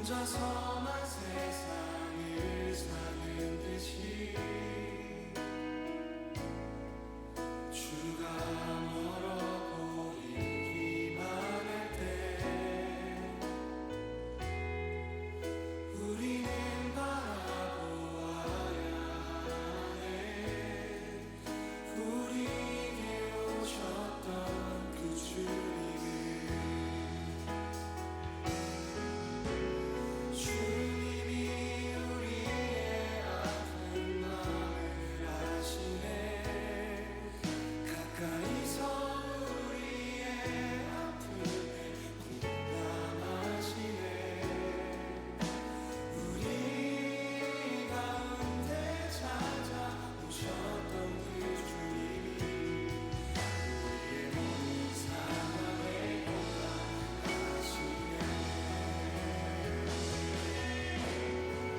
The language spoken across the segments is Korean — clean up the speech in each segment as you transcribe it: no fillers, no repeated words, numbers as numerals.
혼자서만 세상을 사는 듯이 주가 멀어 보이기만 할 때 우리는 바라보아야 해. 우리에게 오셨던 그 주님을. 주님이 우리의 아픈 마음을 아시네. 가까이서 우리의 아픔에 공감하시네. 우리 가운데 찾아오셨던 그 주님이 우리의 모든 상황에 공감하시네.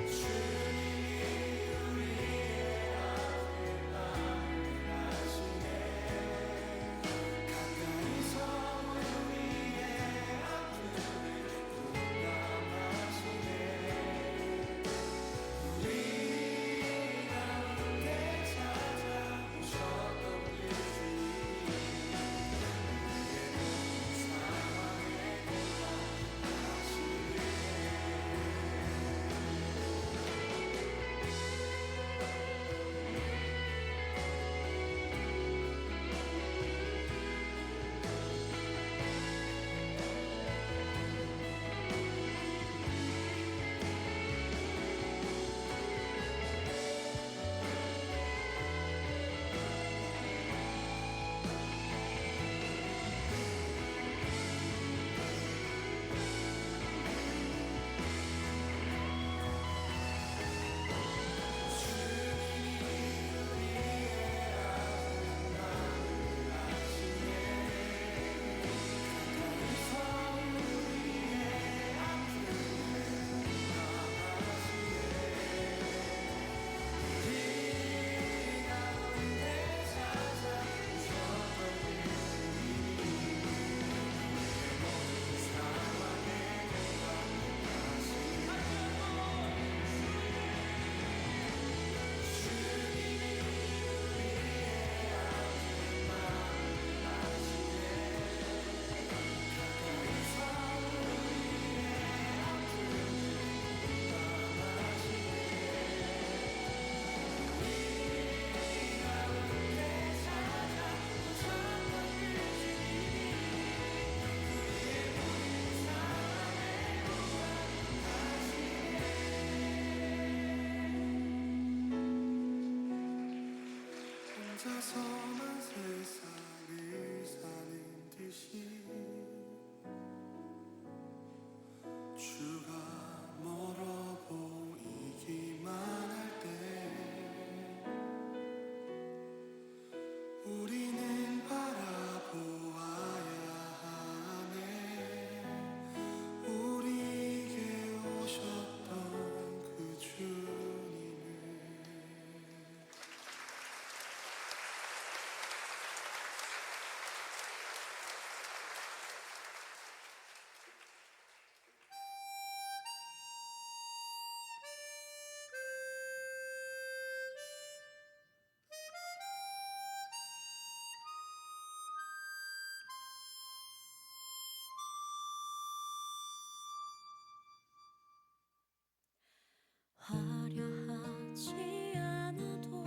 주님이 우리의 아픈 마음을 아시네. 가까이서 우리의 아픔을 공감하시네. 우리 가운데 찾아오셨던 그 주님이 우리의 모든 상황에 공감하시네. 혼자서만 세상을 사는 듯이 주가 멀어 보이기만 할 때 우리는 바라보아야 하네. 우리에게 오셨던 그 주님을. 화려하지 않아도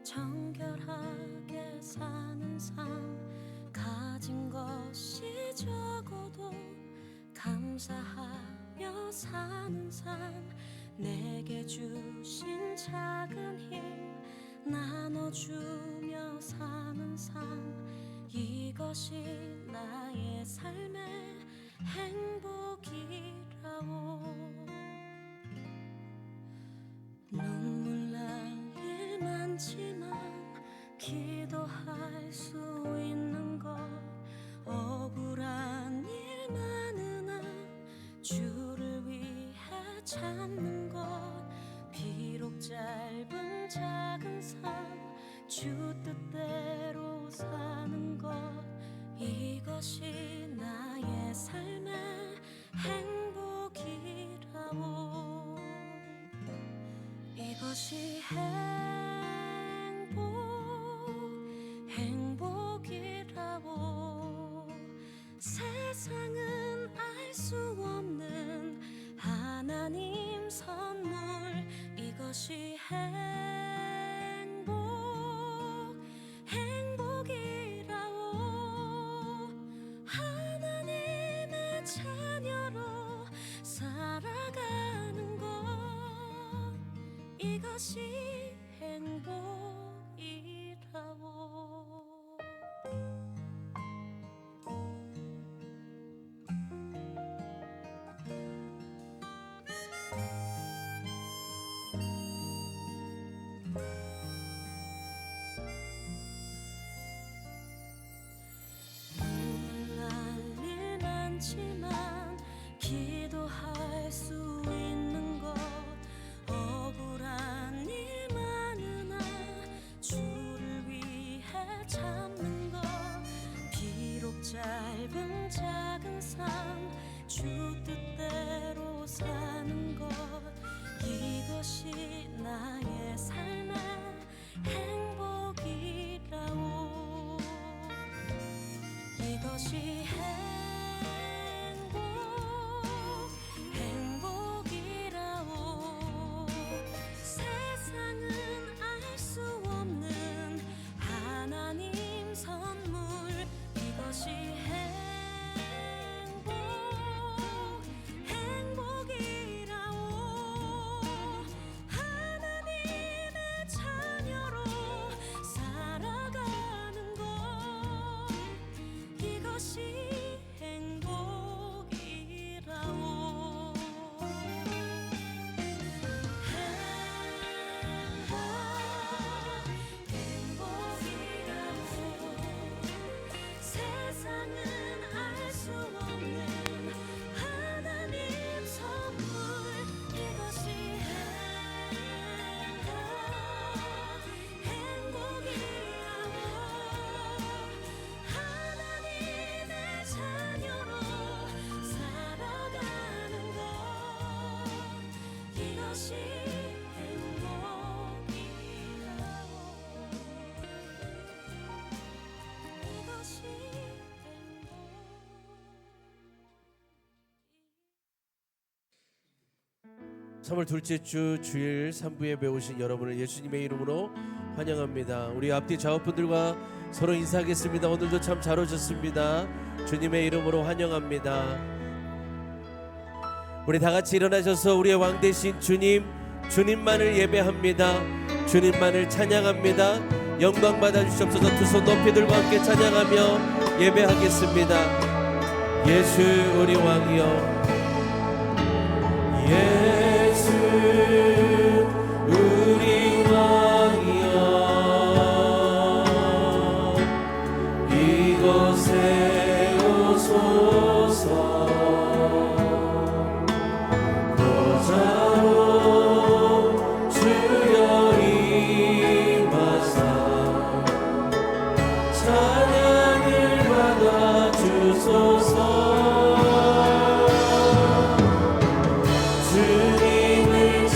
정결하게 사는 삶, 가진 것이 적어도 감사하며 사는 삶, 내게 주신 작은 힘 나눠주며 사는 삶, 이것이 나의 삶의 행복이라오. 눈물 날 일 많지만 기도할 수 있는 것, 억울한 일 많으나 주를 위해 참는 것, 비록 짧은 작은 삶 주 뜻대로 사는 것, 이것이 나의 삶의 행복이라. 이것이 행복이라고. 세상은 알 수 없는 하나님 선물. 이것이 행복이라고. 하나님의 자녀로 살아가는 것. 이것이 행복이라고. 눈물 날 일 많지만 기도할 수 있는 것. 억울한 일 많으나 주를 위해 참는 것. 비록 짧은 작은 삶 주 뜻대로 사는 것. 이것이 나의 삶의 행복이라고. 이것이 행복이라고. 세상은 알 수 없는 하나님 선물. 이것이 행복이라고. 하나님의 자녀로 살아가는 것. 이것이 행복이라고. 세상은 알 수 없는 하나님 선물. 이것이 행복이라고. 하나님의 자녀로 살아가는 것. 이것이 행복이라고. 이것이 행복. 3월 둘째 주 주일 3부에 배우신 여러분을 예수님의 이름으로 환영합니다. 우리 앞뒤 좌우분들과 서로 인사하겠습니다. 오늘도 참 잘 오셨습니다. 주님의 이름으로 환영합니다. 우리 다 같이 일어나셔서 우리의 왕 되신 주님만을 예배합니다. 주님만을 찬양합니다. 영광 받아 주시옵소서. 두 손 높이 들고 함께 찬양하며 예배하겠습니다. 예수 우리 왕이여. 예수 우리 왕이여. 이곳에 오소서. 보좌로 주여 임하사 찬양을 받아 주소서. 주님을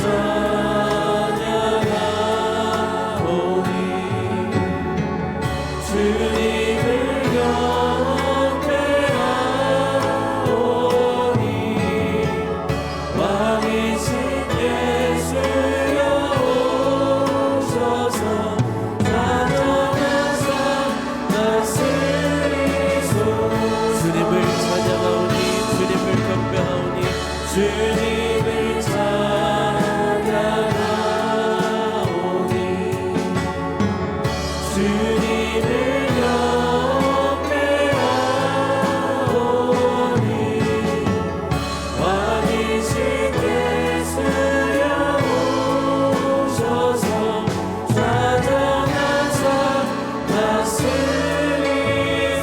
찬양하오니 주님을 경배하오니 왕이신 예수여 오셔서 다정한 삶 다스리소. 주님을 찬양하오니 주님을 경배하오니 주님을 찬양하오니 주님을 경배하오니 왕이신 예수여 오셔서 다정한 삶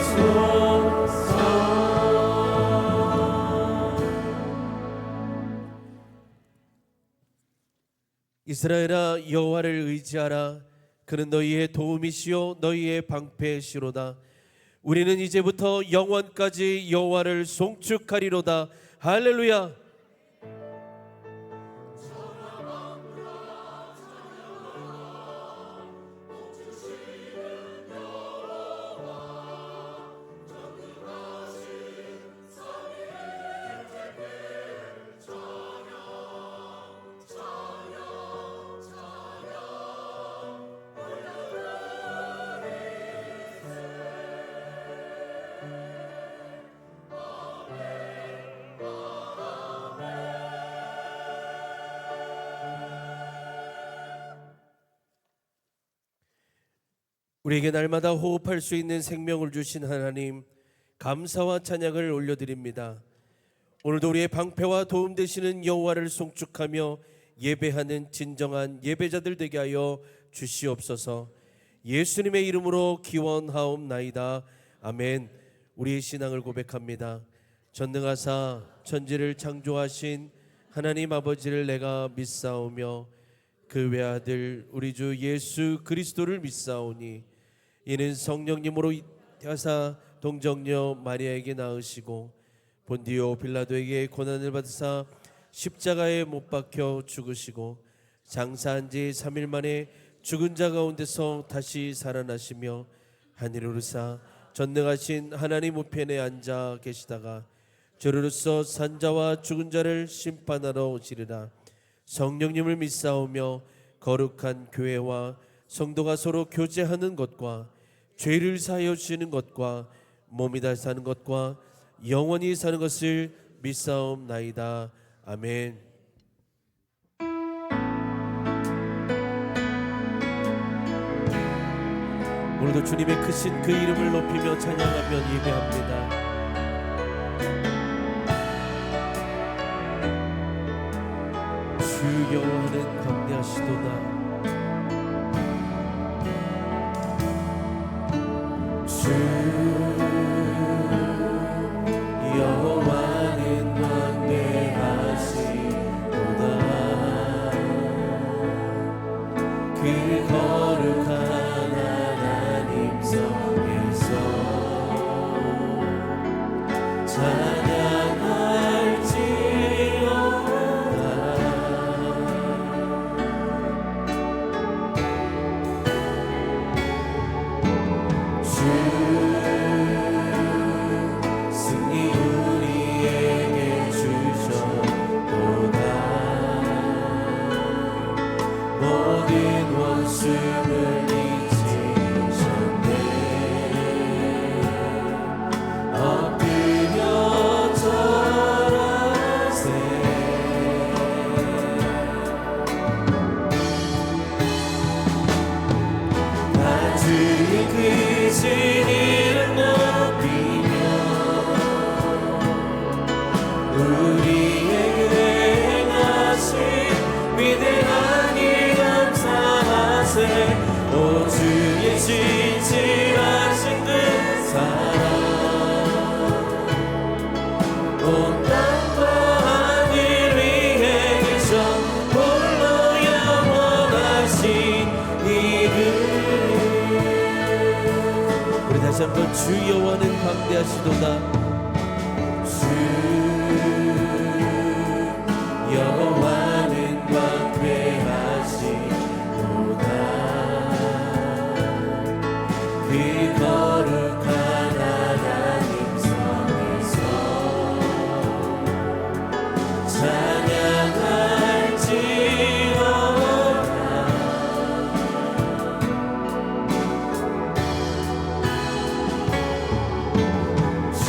다스리소서. 이스라엘아 여호와를 의지하라. 그는 너희의 도움이시요 너희의 방패시로다. 우리는 이제부터 영원까지 여호와를 송축하리로다. 할렐루야. 우리에게 날마다 호흡할 수 있는 생명을 주신 하나님, 감사와 찬양을 올려드립니다. 오늘도 우리의 방패와 도움 되시는 여호와를 송축하며 예배하는 진정한 예배자들 되게 하여 주시옵소서. 예수님의 이름으로 기원하옵나이다. 아멘. 우리의 신앙을 고백합니다. 전능하사 천지를 창조하신 하나님 아버지를 내가 믿사오며 그 외아들 우리 주 예수 그리스도를 믿사오니 이는 성령님으로 하사 동정녀 마리아에게 낳으시고 본디오 빌라도에게 고난을 받으사 십자가에 못 박혀 죽으시고 장사한 지 3일 만에 죽은 자 가운데서 다시 살아나시며 하늘에 오르사 전능하신 하나님 우편에 앉아 계시다가 저로서 산자와 죽은 자를 심판하러 오시리라. 성령님을 믿사오며 거룩한 교회와 성도가 서로 교제하는 것과 죄를 사하여 주시는 것과 몸이 다 사는 것과 영원히 사는 것을 믿사옵나이다. 아멘. 오늘도 주님의 크신 그 이름을 높이며 찬양하며 예배합니다. 주 여호와는 광대하시도다. 주 여호와는 광대하시도다. 그 거룩한 하나님 성에서 찬양할지어다. 주 승리 우리에게 주셨도다. 모든 원수를 이기셨네. 엎드려 절하세. 다 주의 크신 이름 높이며 우리에게 행하신 위대한 일 감사하세. 오 주의 진실하신 그 사랑 온 땅과 하늘 위에 계셔 홀로 영원하신 이름. 우리 다시 한번 주 여호와는 광대하시도다. 주 여호와는 광대하시도다. 그 거룩한 하나님 성에서 찬양할지어다. 주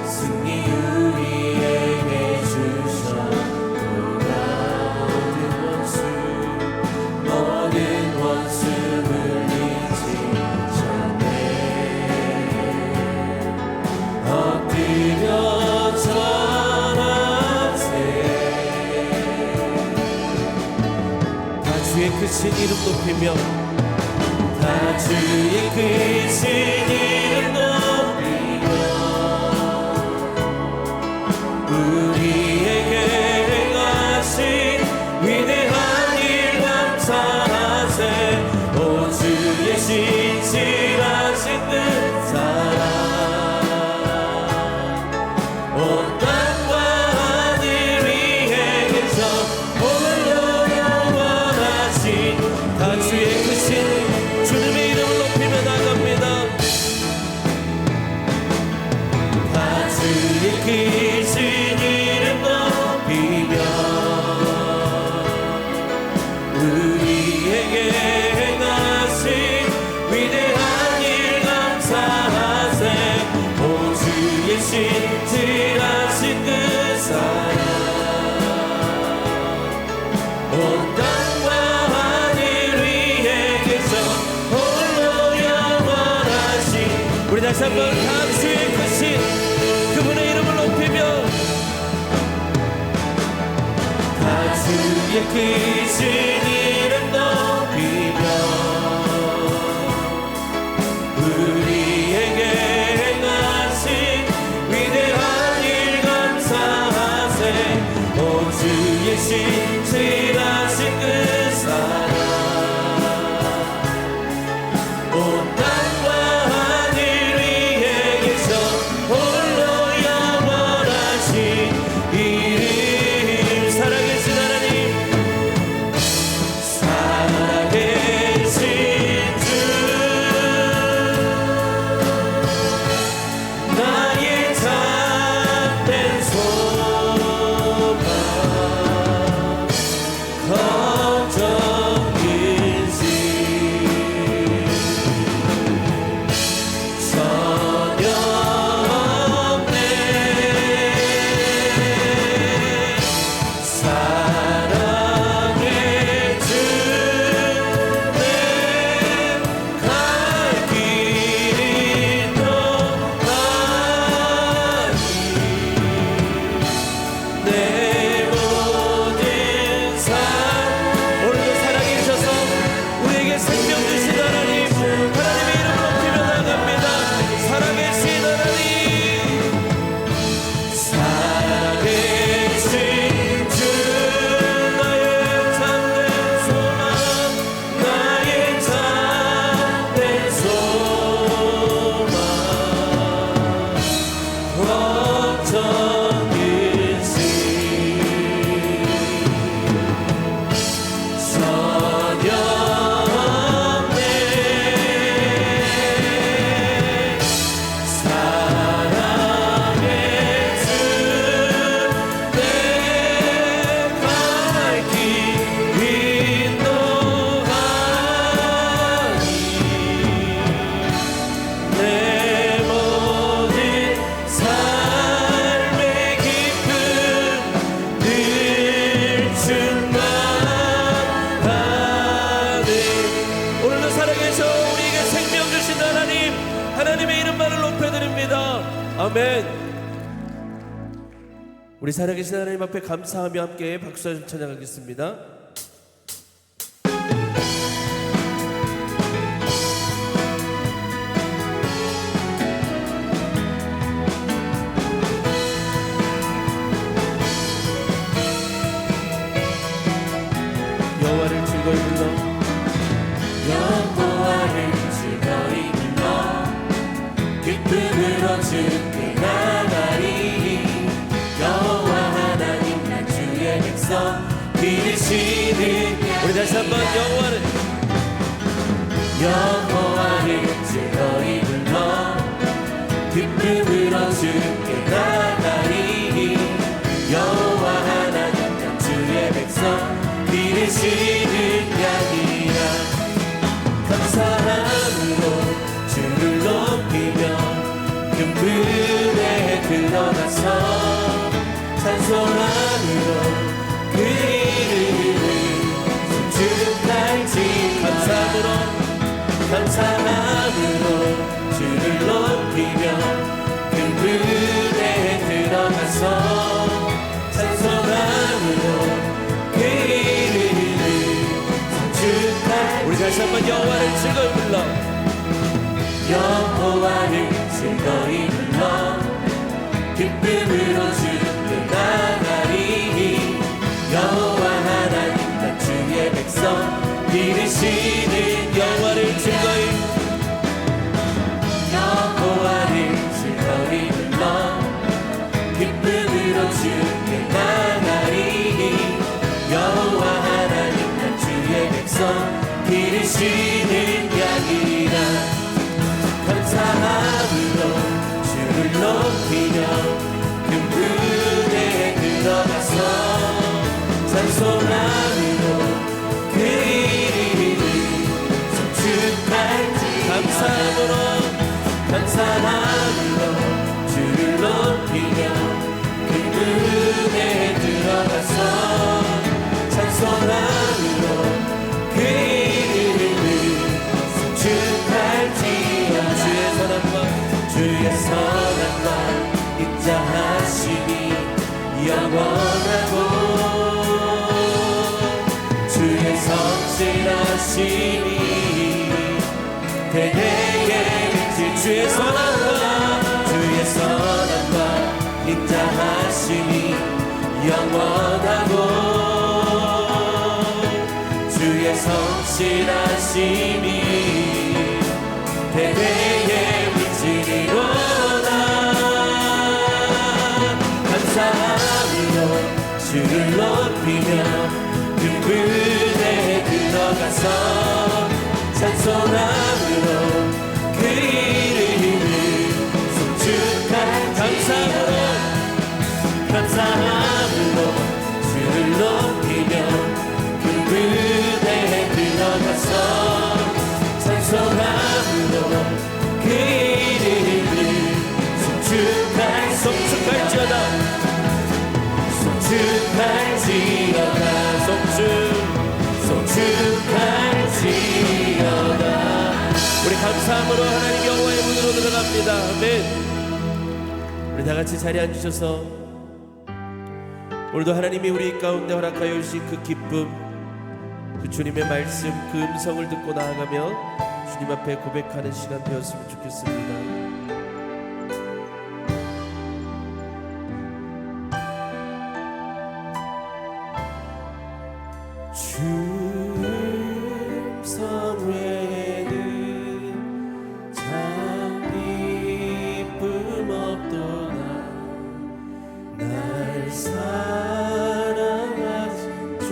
승리 우리에게 주셨도다. 모든 원수 물리치셨네. 엎드려 절하세. 다 주의 크신 이름 높이며 다 주의 크신 이름 높이며 우리에게 행하신 위대한 일 감사하세. 오 주의 진실하신 그 사랑 온 땅과 하늘 위에 계셔 홀로 영원하신 다 주의 크신 주님의 이름을 높이며 나갑니다. 다시 한번 다수의 크신 그분의 이름을 높이며 다수의 크신 이름 높이며 우리에게 행하신 위대한 일 감사하세. 오 주의 신실하신 그 사랑 온 땅과 하늘 위에 계셔 홀로 영원하신 이름. 살아계신 하나님 살아계신 주 나의 참된 소망 걱정 하나님의 이름만을 높여드립니다. 아멘. 우리 살아계신 하나님 앞에 감사하며 함께 박수하며 찬양하겠습니다. 여호와를 즐거이 불러 여호와를 즐거이 불러 기쁨으로 주께 나가리. 여호와 하나님 나 주의 백성 기르시는 우리 다시 한번 여호와를 즐거이 불러 기쁨으로 주께 나가리. 여호와 하나님 나 주의 백성 기르시는 양이라. 감사함으로 주를 높이며 금불에 들어가서 찬송함으로 그 이름을 송축할지. 감사함으로 주를 높이며 금불에 들어가서 찬송함으로 그 이름을 송축할지. 우리 다시 한번 여호와를 즐거이 불러 여호와를 즐거이 불러 기쁨으로 주께 나가리. 여호와 하나님 나 주의 백성 기르시는 여호와를 즐거이 여호와를 즐거이 불러 기쁨으로 주께 나가리. 여호와 하나님 나 주의 백성 기르시는 양이라. 감사함으로 주를 높이며 금불에 들어가서 찬송함으로 그 이름을 송축할지. 감사함으로 주를 높이며 금불에 들어가서 찬송함으로 그 이름을 말씀이 영원하고 주의 성실하심이 대대에 미치리로다. 감사함으로 주를 높이며 그 무대에 들어가서 찬송함으로 그 이름을 송축할 감사함으로 주를 높이며 그 무대에 들어가서 찬송함으로 그 이름을 송축할지어다 송축할지어다. 우리 감사함으로 하나님 여호와의 문으로 들어갑니다. 아멘. 우리 다 같이 자리에 앉으셔서 오늘도 하나님이 우리 가운데 허락하여 주신 그 기쁨, 그 주님의 말씀, 그 음성을 듣고 나아가며 주님 앞에 고백하는 시간 되었으면 좋겠습니다. 주 음성 외에는 참 기쁨 없도다. 날 사랑하신 주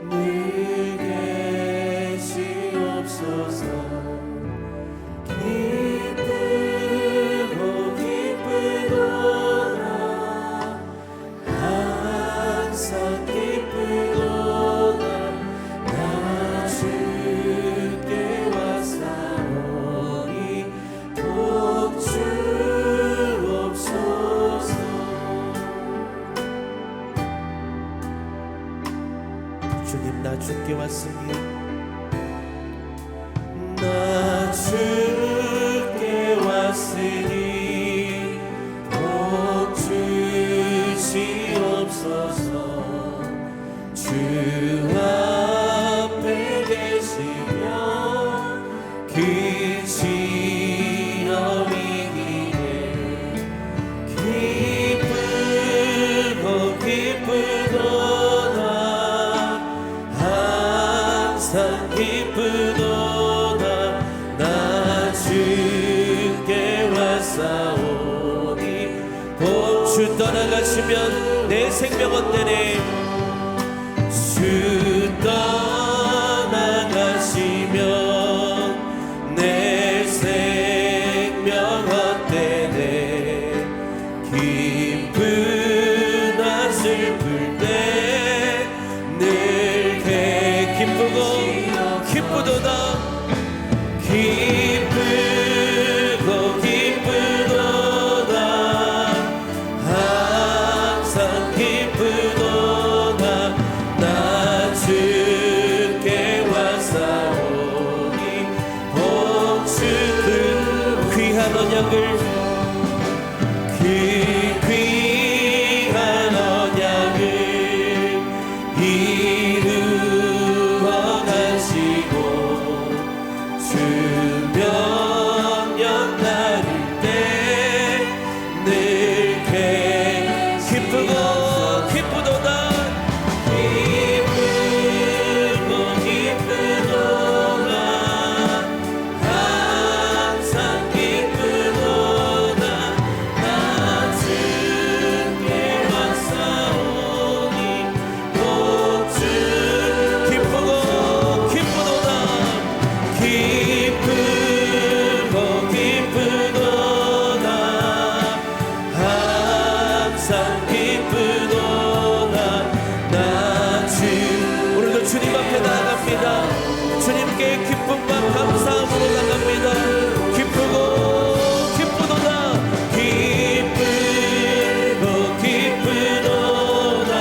늘 계시옵소서. 기쁘고 기쁘도다. 항상 기쁘도다. 나 주께 왔사오니 복주옵소서. 주님 나 주께 왔으니 나 주께 왔으니 복 주시옵소서. 주 앞에 계시며 그 지엄이기에 기쁘고 기쁘도다. 항상 기쁘도다. 나 주께 왔사오니 주 떠나가시면 내 생명 헛되네. 주 떠나가시면 내 생명 헛되네. 기쁘나 슬플 때 늘 기쁘고 기쁘도다. 기쁘고 기쁘도다. 항상 기쁘도다. 나 주께 왔사오니 복주 그 귀한 언약을 그 귀한 언약을 이루어 가시고 주 명령 나를 때 늘 기쁘고 기쁘도다. 기쁘고 기쁘도다. 항상 기쁘도다. 나 주께 왔사오니 복주 기쁘고 기쁘도다. 기쁘고 기쁘도다. 항상 기쁘도다. 나 주 오늘도 주님 앞에 나아갑니다. 주님께 기쁨과 감사함으로 나갑니다. 기쁘고 기쁘도다. 기쁘고 기쁘도다.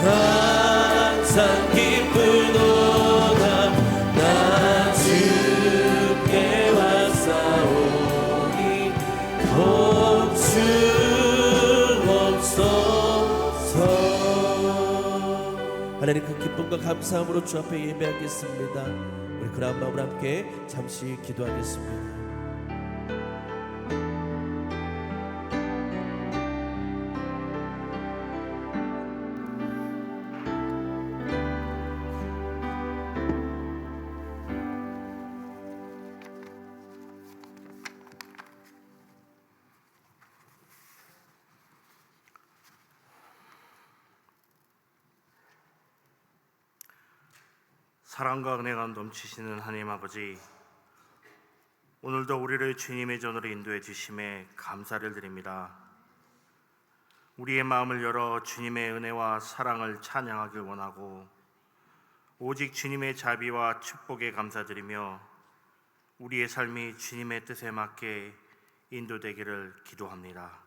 항상 기쁘도다. 나 주께 왔사오니 복주옵소서. 하나님 그 기쁨과 감사함으로 주 앞에 예배하겠습니다. 우리 그런 마음으로 함께 잠시 기도하겠습니다. 사랑과 은혜가 넘치시는 하나님 아버지, 오늘도 우리를 주님의 전으로 인도해 주심에 감사를 드립니다. 우리의 마음을 열어 주님의 은혜와 사랑을 찬양하길 원하고 오직 주님의 자비와 축복에 감사드리며 우리의 삶이 주님의 뜻에 맞게 인도되기를 기도합니다.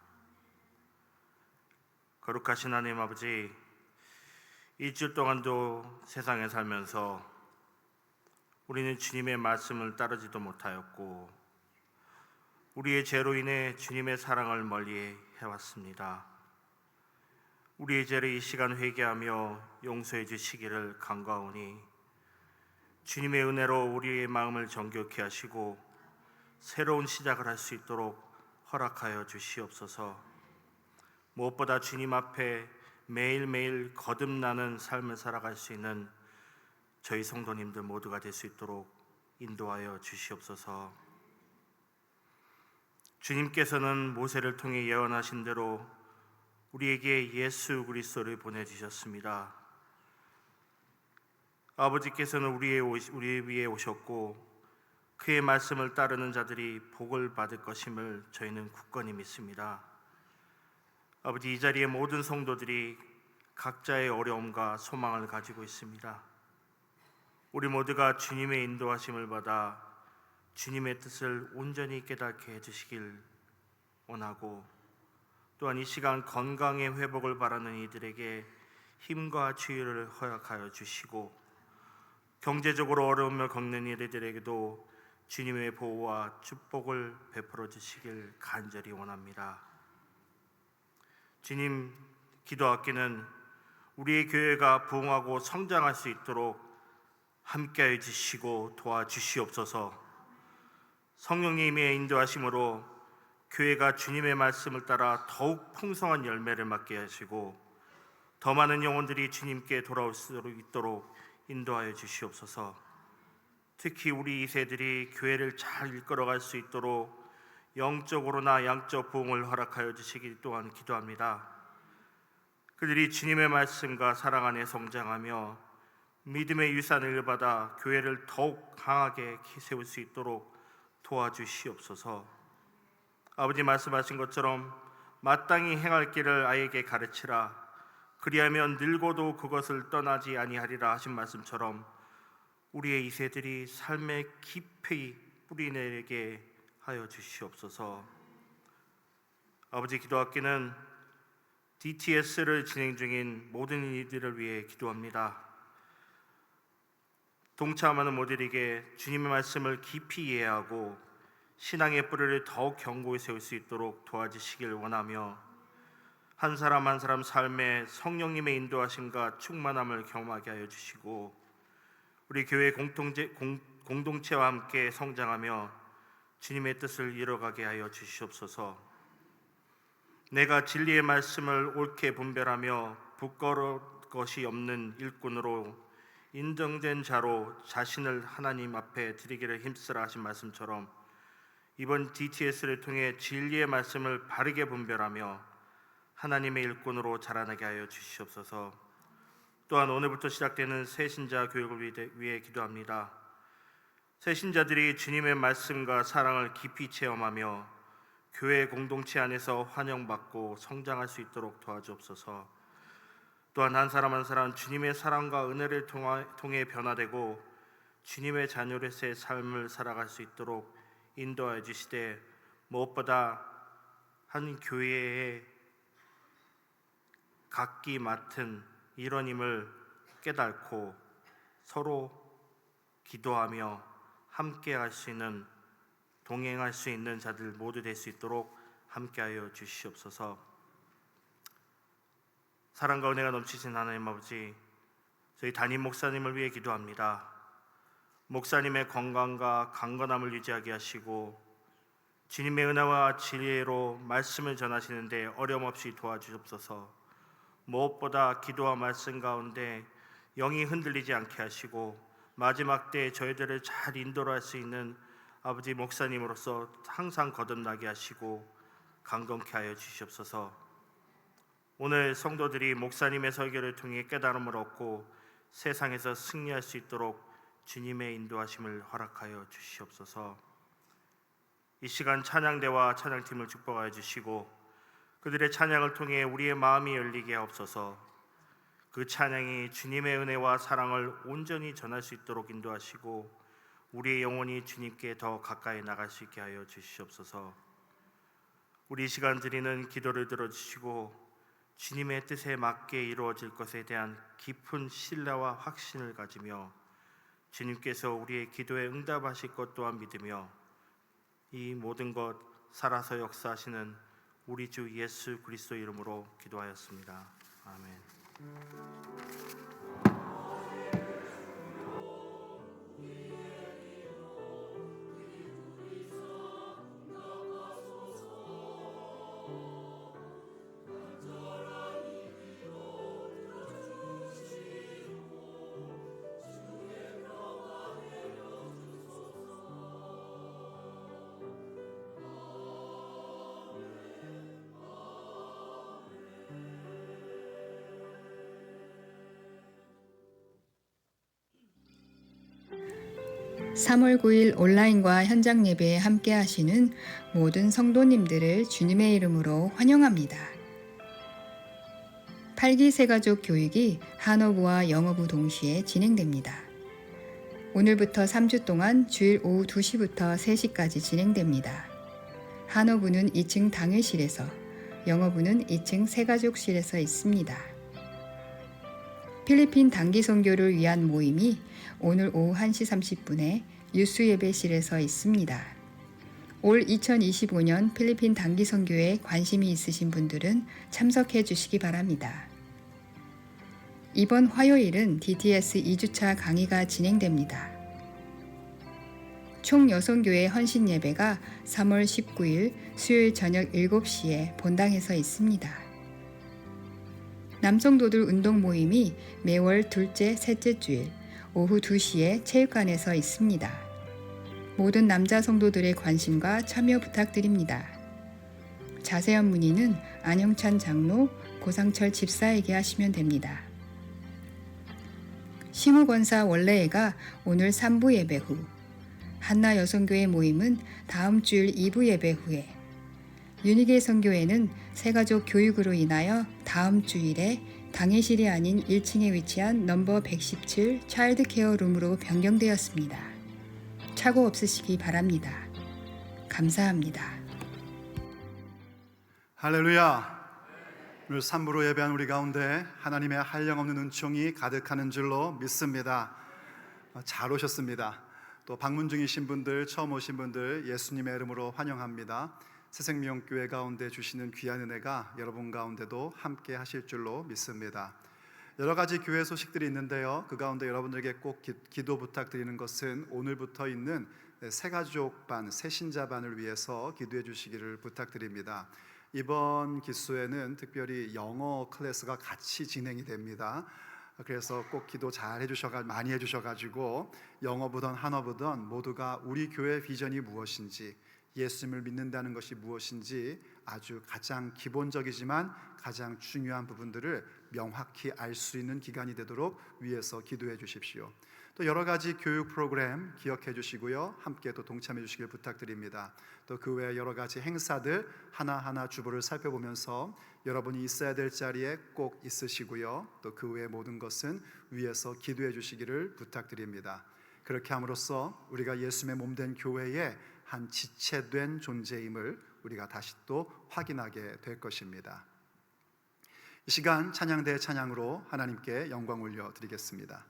거룩하신 하나님 아버지, 일주일 동안도 세상에 살면서 우리는 주님의 말씀을 따르지도 못하였고 우리의 죄로 인해 주님의 사랑을 멀리 해왔습니다. 우리의 죄를 이 시간 회개하며 용서해 주시기를 간구하오니 주님의 은혜로 우리의 마음을 정결케 하시고 새로운 시작을 할 수 있도록 허락하여 주시옵소서. 무엇보다 주님 앞에 매일매일 거듭나는 삶을 살아갈 수 있는 저희 성도님들 모두가 될 수 있도록 인도하여 주시옵소서. 주님께서는 모세를 통해 예언하신 대로 우리에게 예수 그리스도를 보내주셨습니다. 아버지께서는 우리 위에 오셨고 그의 말씀을 따르는 자들이 복을 받을 것임을 저희는 굳건히 믿습니다. 아버지, 이 자리에 모든 성도들이 각자의 어려움과 소망을 가지고 있습니다. 우리 모두가 주님의 인도하심을 받아 주님의 뜻을 온전히 깨닫게 해주시길 원하고 또한 이 시간 건강의 회복을 바라는 이들에게 힘과 치유를 허락하여 주시고 경제적으로 어려움을 겪는 이들에게도 주님의 보호와 축복을 베풀어 주시길 간절히 원합니다. 주님, 기도하기는 우리의 교회가 부흥하고 성장할 수 있도록 함께해 주시고 도와주시옵소서. 성령님의 인도하심으로 교회가 주님의 말씀을 따라 더욱 풍성한 열매를 맺게 하시고 더 많은 영혼들이 주님께 돌아올 수 있도록 인도하여 주시옵소서. 특히 우리 2세들이 교회를 잘 이끌어갈 수 있도록 영적으로나 양적 부흥을 허락하여 주시기 또한 기도합니다. 그들이 주님의 말씀과 사랑 안에 성장하며 믿음의 유산을 받아 교회를 더욱 강하게 세울 수 있도록 도와주시옵소서. 아버지, 말씀하신 것처럼 마땅히 행할 길을 아이에게 가르치라. 그리하면 늙어도 그것을 떠나지 아니하리라 하신 말씀처럼 우리의 2세들이 삶에 깊이 뿌리내게 하여 주시옵소서. 아버지, 기도하기는 DTS를 진행 중인 모든 이들을 위해 기도합니다. 동참하는 모두에게 주님의 말씀을 깊이 이해하고 신앙의 뿌리를 더욱 견고히 세울 수 있도록 도와주시길 원하며 한 사람 한 사람 삶에 성령님의 인도하심과 충만함을 경험하게 하여 주시고 우리 교회 공동체와 함께 성장하며 주님의 뜻을 이뤄가게 하여 주시옵소서. 내가 진리의 말씀을 옳게 분별하며 부끄러울 것이 없는 일꾼으로 인정된 자로 자신을 하나님 앞에 드리기를 힘쓰라 하신 말씀처럼 이번 DTS를 통해 진리의 말씀을 바르게 분별하며 하나님의 일꾼으로 자라나게 하여 주시옵소서. 또한 오늘부터 시작되는 새신자 교육을 위해 기도합니다. 새신자들이 주님의 말씀과 사랑을 깊이 체험하며 교회 공동체 안에서 환영받고 성장할 수 있도록 도와주옵소서. 또한 한 사람 한 사람 주님의 사랑과 은혜를 통해 변화되고 주님의 자녀로서의 삶을 살아갈 수 있도록 인도하여 주시되 무엇보다 한 교회의 각기 맡은 일원임을 깨닫고 서로 기도하며 함께할 수 있는 동행할 수 있는 자들 모두 될 수 있도록 함께하여 주시옵소서. 사랑과 은혜가 넘치신 하나님 아버지, 저희 담임 목사님을 위해 기도합니다. 목사님의 건강과 강건함을 유지하게 하시고 주님의 은혜와 진리로 말씀을 전하시는데 어려움 없이 도와주옵소서. 무엇보다 기도와 말씀 가운데 영이 흔들리지 않게 하시고 마지막 때에 저희들을 잘 인도할 수 있는 아버지 목사님으로서 항상 거듭나게 하시고 강건케 하여 주시옵소서. 오늘 성도들이 목사님의 설교를 통해 깨달음을 얻고 세상에서 승리할 수 있도록 주님의 인도하심을 허락하여 주시옵소서. 이 시간 찬양대와 찬양팀을 축복하여 주시고 그들의 찬양을 통해 우리의 마음이 열리게 하옵소서. 그 찬양이 주님의 은혜와 사랑을 온전히 전할 수 있도록 인도하시고 우리의 영혼이 주님께 더 가까이 나갈 수 있게 하여 주시옵소서. 우리 이 시간 드리는 기도를 들어주시고 주님의 뜻에 맞게 이루어질 것에 대한 깊은 신뢰와 확신을 가지며 주님께서 우리의 기도에 응답하실 것 또한 믿으며 이 모든 것 살아서 역사하시는 우리 주 예수 그리스도 이름으로 기도하였습니다. 아멘. (3월 9일) 온라인과 현장 예배에 함께 하시는 모든 성도님들을 주님의 이름으로 환영합니다. 8기 새가족 교육이 한어부와 영어부 동시에 진행됩니다. 오늘부터 3주 동안 주일 오후 2시부터 3시까지 진행됩니다. 한어부는 2층 당회실에서, 영어부는 2층 새가족실에서 있습니다. 필리핀 단기 선교를 위한 모임이 오늘 오후 1시 30분에 유스 예배실에서 있습니다. 올 2025년 필리핀 단기 선교에 관심이 있으신 분들은 참석해 주시기 바랍니다. 이번 화요일은 DTS 2주차 강의가 진행됩니다. 총 여성교회 헌신 예배가 3월 19일 수요일 저녁 7시에 본당에서 있습니다. 남성도들 운동 모임이 매월 둘째, 셋째 주일 오후 2시에 체육관에서 있습니다. 모든 남자 성도들의 관심과 참여 부탁드립니다. 자세한 문의는 안영찬 장로, 고상철 집사에게 하시면 됩니다. 심우권사 원래회가 오늘 3부 예배 후, 한나 여성교회 모임은 다음 주일 2부 예배 후에, 유니게 선교회는 새가족 교육으로 인하여 다음 주일에 당회실이 아닌 1층에 위치한 넘버 117 차일드 케어 룸으로 변경되었습니다. 착오 없으시기 바랍니다. 감사합니다. 할렐루야. 오늘 3부로 예배한 우리 가운데 하나님의 한량없는 은총이 가득하는 줄로 믿습니다. 잘 오셨습니다. 또 방문 중이신 분들, 처음 오신 분들 예수님의 이름으로 환영합니다. 새생명교회 가운데 주시는 귀한 은혜가 여러분 가운데도 함께 하실 줄로 믿습니다. 여러 가지 교회 소식들이 있는데요, 그 가운데 여러분들에게 꼭 기도 부탁드리는 것은 오늘부터 있는 새가족반, 새신자반을 위해서 기도해 주시기를 부탁드립니다. 이번 기수에는 특별히 영어 클래스가 같이 진행이 됩니다. 그래서 꼭 기도 많이 해주셔가지고 영어부든 한어부든 모두가 우리 교회 비전이 무엇인지, 예수님을 믿는다는 것이 무엇인지 아주 가장 기본적이지만 가장 중요한 부분들을 명확히 알 수 있는 기간이 되도록 위해서 기도해 주십시오. 또 여러 가지 교육 프로그램 기억해 주시고요, 함께 또 동참해 주시길 부탁드립니다. 또 그 외에 여러 가지 행사들 하나하나 주보를 살펴보면서 여러분이 있어야 될 자리에 꼭 있으시고요, 또 그 외의 모든 것은 위해서 기도해 주시기를 부탁드립니다. 그렇게 함으로써 우리가 예수님의 몸된 교회의 한 지체된 존재임을 우리가 다시 또 확인하게 될 것입니다. 이 시간 찬양대 찬양으로 하나님께 영광 올려드리겠습니다.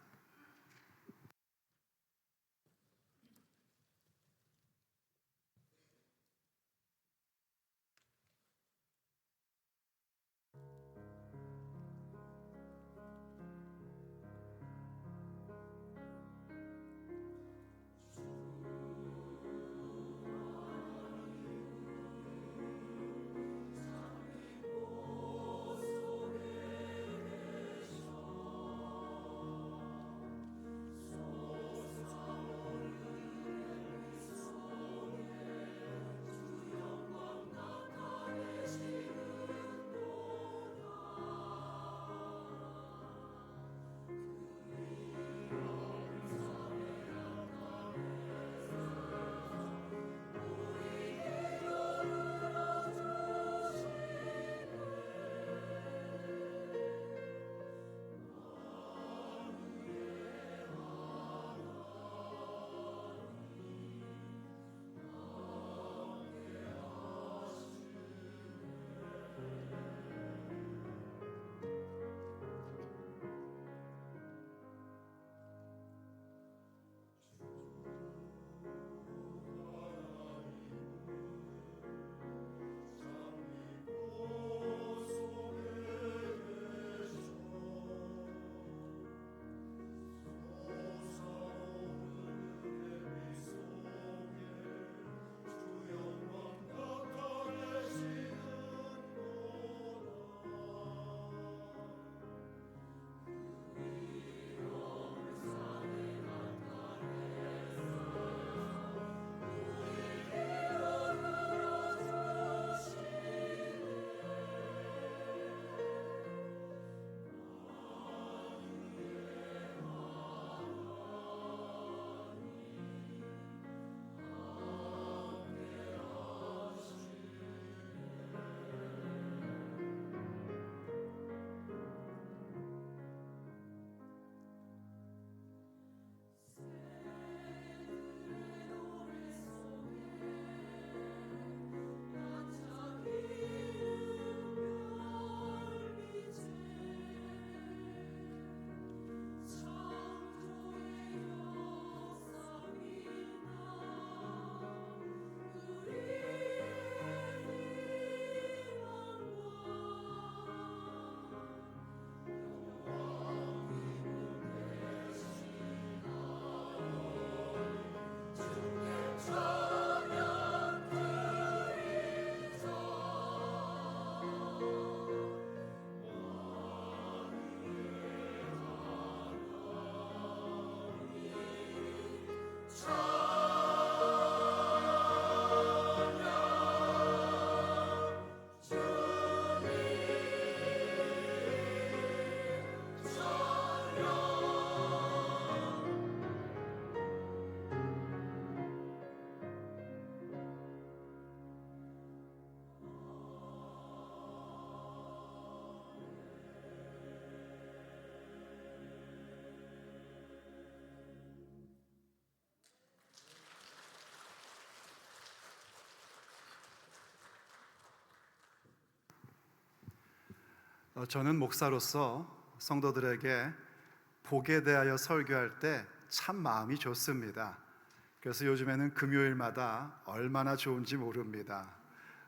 저는 목사로서 성도들에게 복에 대하여 설교할 때 참 마음이 좋습니다. 그래서 요즘에는 금요일마다 얼마나 좋은지 모릅니다.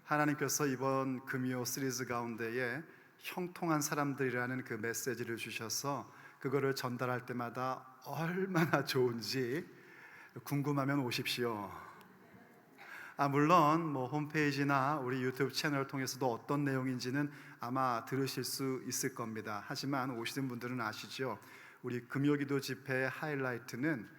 하나님께서 이번 금요 시리즈 가운데에 형통한 사람들이라는 그 메시지를 주셔서 그거를 전달할 때마다 얼마나 좋은지 궁금하면 오십시오. 물론 홈페이지나 우리 유튜브 채널을 통해서도 어떤 내용인지는 아마 들으실 수 있을 겁니다. 하지만 오시는 분들은 아시죠? 우리 금요기도 집회의 하이라이트는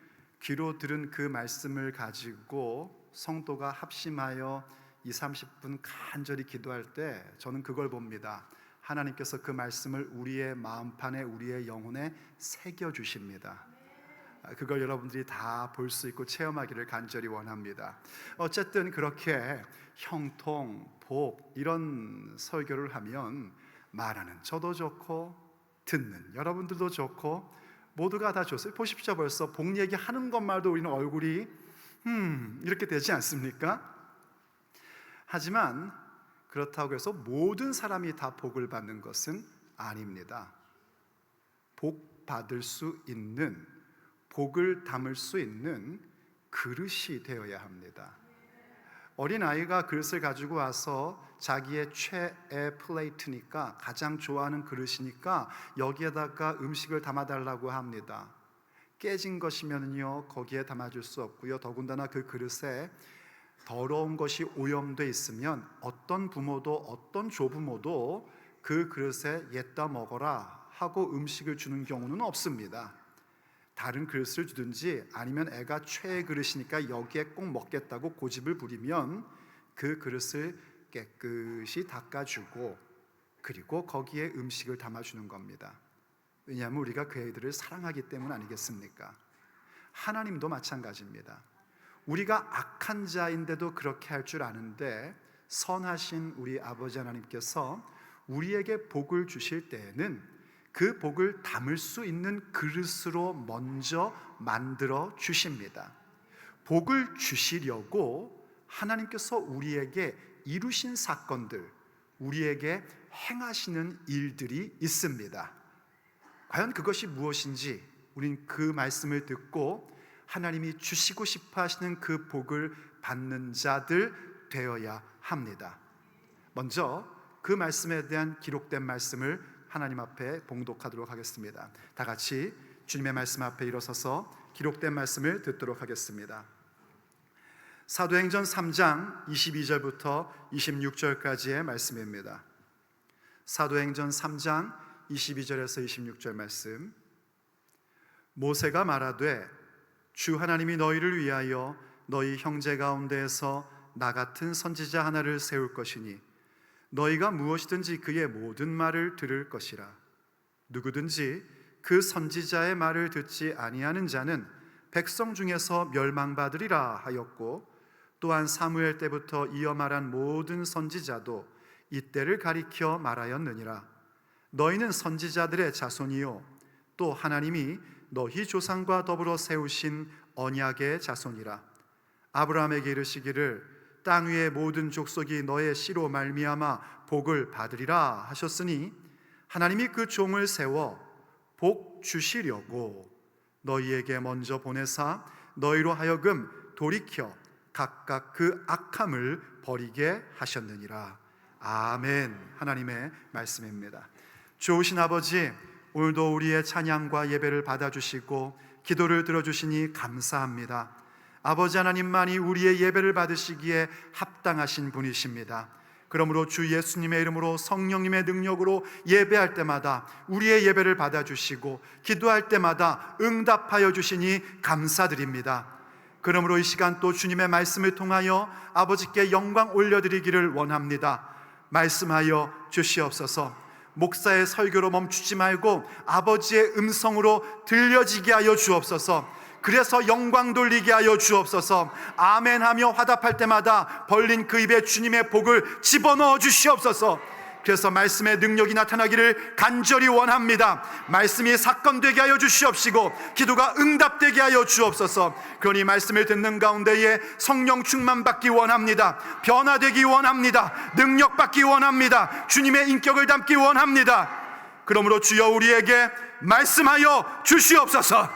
귀로 들은 그 말씀을 가지고 성도가 합심하여 20-30분 간절히 기도할 때 저는 그걸 봅니다. 하나님께서 그 말씀을 우리의 마음판에, 우리의 영혼에 새겨주십니다. 그걸 여러분들이 다 볼 수 있고 체험하기를 간절히 원합니다. 어쨌든 그렇게 형통, 복 이런 설교를 하면 말하는 저도 좋고 듣는 여러분들도 좋고 모두가 다 좋습니다. 보십시오. 벌써 복 얘기하는 것만도 우리는 얼굴이 이렇게 되지 않습니까? 하지만 그렇다고 해서 모든 사람이 다 복을 받는 것은 아닙니다. 복 받을 수 있는, 복을 담을 수 있는 그릇이 되어야 합니다. 어린아이가 그릇을 가지고 와서 자기의 최애 플레이트니까, 가장 좋아하는 그릇이니까 여기에다가 음식을 담아달라고 합니다. 깨진 것이면요 거기에 담아줄 수 없고요, 더군다나 그 그릇에 더러운 것이 오염돼 있으면 어떤 부모도 어떤 조부모도 그 그릇에 얘다 먹어라 하고 음식을 주는 경우는 없습니다. 다른 그릇을 주든지 아니면 애가 최애 그릇이니까 여기에 꼭 먹겠다고 고집을 부리면 그 그릇을 깨끗이 닦아주고 그리고 거기에 음식을 담아주는 겁니다. 왜냐하면 우리가 그 애들을 사랑하기 때문 아니겠습니까? 하나님도 마찬가지입니다. 우리가 악한 자인데도 그렇게 할 줄 아는데 선하신 우리 아버지 하나님께서 우리에게 복을 주실 때에는 그 복을 담을 수 있는 그릇으로 먼저 만들어 주십니다. 복을 주시려고 하나님께서 우리에게 이루신 사건들, 우리에게 행하시는 일들이 있습니다. 과연 그것이 무엇인지 우린 그 말씀을 듣고 하나님이 주시고 싶어 하시는 그 복을 받는 자들 되어야 합니다. 먼저 그 말씀에 대한 기록된 말씀을 하나님 앞에 봉독하도록 하겠습니다. 다 같이 주님의 말씀 앞에 일어서서 기록된 말씀을 듣도록 하겠습니다. 사도행전 3장 22절부터 26절까지의 말씀입니다. 사도행전 3장 22절에서 26절 말씀. 모세가 말하되 주 하나님이 너희를 위하여 너희 형제 가운데에서 나 같은 선지자 하나를 세울 것이니 너희가 무엇이든지 그의 모든 말을 들을 것이라. 누구든지 그 선지자의 말을 듣지 아니하는 자는 백성 중에서 멸망받으리라 하였고, 또한 사무엘 때부터 이어 말한 모든 선지자도 이때를 가리켜 말하였느니라. 너희는 선지자들의 자손이요 또 하나님이 너희 조상과 더불어 세우신 언약의 자손이라. 아브라함에게 이르시기를 땅 위의 모든 족속이 너의 씨로 말미암아 복을 받으리라 하셨으니 하나님이 그 종을 세워 복 주시려고 너희에게 먼저 보내사 너희로 하여금 돌이켜 각각 그 악함을 버리게 하셨느니라. 아멘. 하나님의 말씀입니다. 좋으신 아버지, 오늘도 우리의 찬양과 예배를 받아주시고 기도를 들어주시니 감사합니다. 아버지 하나님만이 우리의 예배를 받으시기에 합당하신 분이십니다. 그러므로 주 예수님의 이름으로 성령님의 능력으로 예배할 때마다 우리의 예배를 받아주시고 기도할 때마다 응답하여 주시니 감사드립니다. 그러므로 이 시간 또 주님의 말씀을 통하여 아버지께 영광 올려드리기를 원합니다. 말씀하여 주시옵소서. 목사의 설교로 멈추지 말고 아버지의 음성으로 들려지게 하여 주옵소서. 그래서 영광 돌리게 하여 주옵소서. 아멘 하며 화답할 때마다 벌린 그 입에 주님의 복을 집어넣어 주시옵소서. 그래서 말씀의 능력이 나타나기를 간절히 원합니다. 말씀이 사건되게 하여 주시옵시고 기도가 응답되게 하여 주옵소서. 그러니 말씀을 듣는 가운데에 성령 충만받기 원합니다. 변화되기 원합니다. 능력받기 원합니다. 주님의 인격을 담기 원합니다. 그러므로 주여 우리에게 말씀하여 주시옵소서.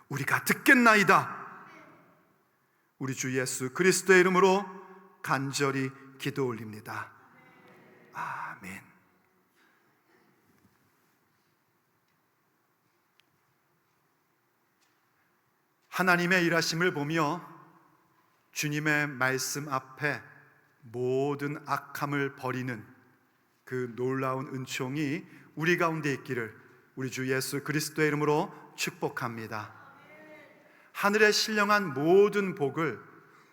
우리가 듣겠나이다. 우리 주 예수 그리스도의 이름으로 간절히 기도 올립니다. 아멘. 하나님의 일하심을 보며 주님의 말씀 앞에 모든 악함을 버리는 그 놀라운 은총이 우리 가운데 있기를 우리 주 예수 그리스도의 이름으로 축복합니다. 하늘의 신령한 모든 복을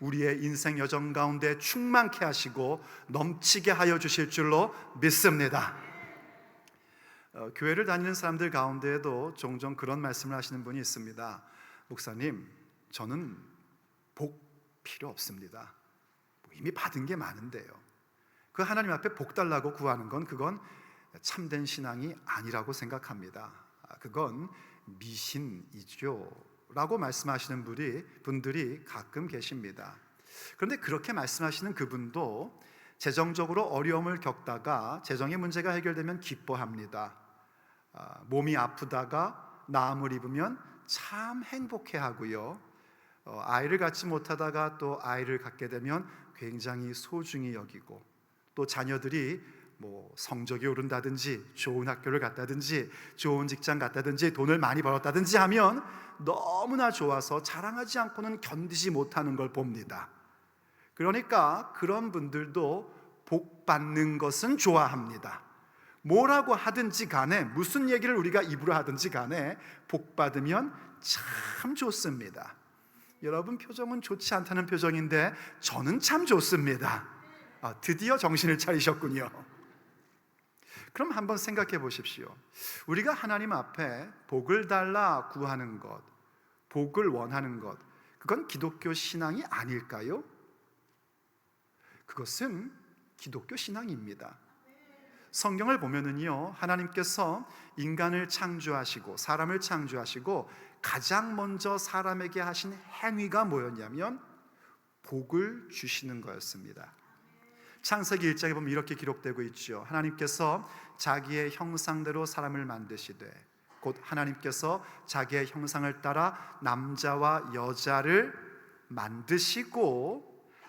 우리의 인생 여정 가운데 충만케 하시고 넘치게 하여 주실 줄로 믿습니다. 교회를 다니는 사람들 가운데에도 종종 그런 말씀을 하시는 분이 있습니다. 목사님, 저는 복 필요 없습니다. 이미 받은 게 많은데요. 그 하나님 앞에 복 달라고 구하는 건 그건 참된 신앙이 아니라고 생각합니다. 그건 미신이죠 라고 말씀하시는 분들이 가끔 계십니다. 그런데 그렇게 말씀하시는 그분도 재정적으로 어려움을 겪다가 재정의 문제가 해결되면 기뻐합니다. 몸이 아프다가 나음을 입으면 참 행복해하고요. 아이를 갖지 못하다가 또 아이를 갖게 되면 굉장히 소중히 여기고, 또 자녀들이 성적이 오른다든지 좋은 학교를 갔다든지 좋은 직장 갔다든지 돈을 많이 벌었다든지 하면 너무나 좋아서 자랑하지 않고는 견디지 못하는 걸 봅니다. 그러니까 그런 분들도 복 받는 것은 좋아합니다. 뭐라고 하든지 간에, 무슨 얘기를 우리가 입으로 하든지 간에 복 받으면 참 좋습니다. 여러분 표정은 좋지 않다는 표정인데 저는 참 좋습니다. 드디어 정신을 차리셨군요. 그럼 한번 생각해 보십시오. 우리가 하나님 앞에 복을 달라 구하는 것, 복을 원하는 것, 그건 기독교 신앙이 아닐까요? 그것은 기독교 신앙입니다. 성경을 보면은요, 하나님께서 인간을 창조하시고 사람을 창조하시고 가장 먼저 사람에게 하신 행위가 뭐였냐면 복을 주시는 거였습니다. 창세기 1장에 보면 이렇게 기록되고 있죠. 하나님께서 자기의 형상대로 사람을 만드시되, 곧 하나님께서 자기의 형상을 따라 남자와 여자를 만드시고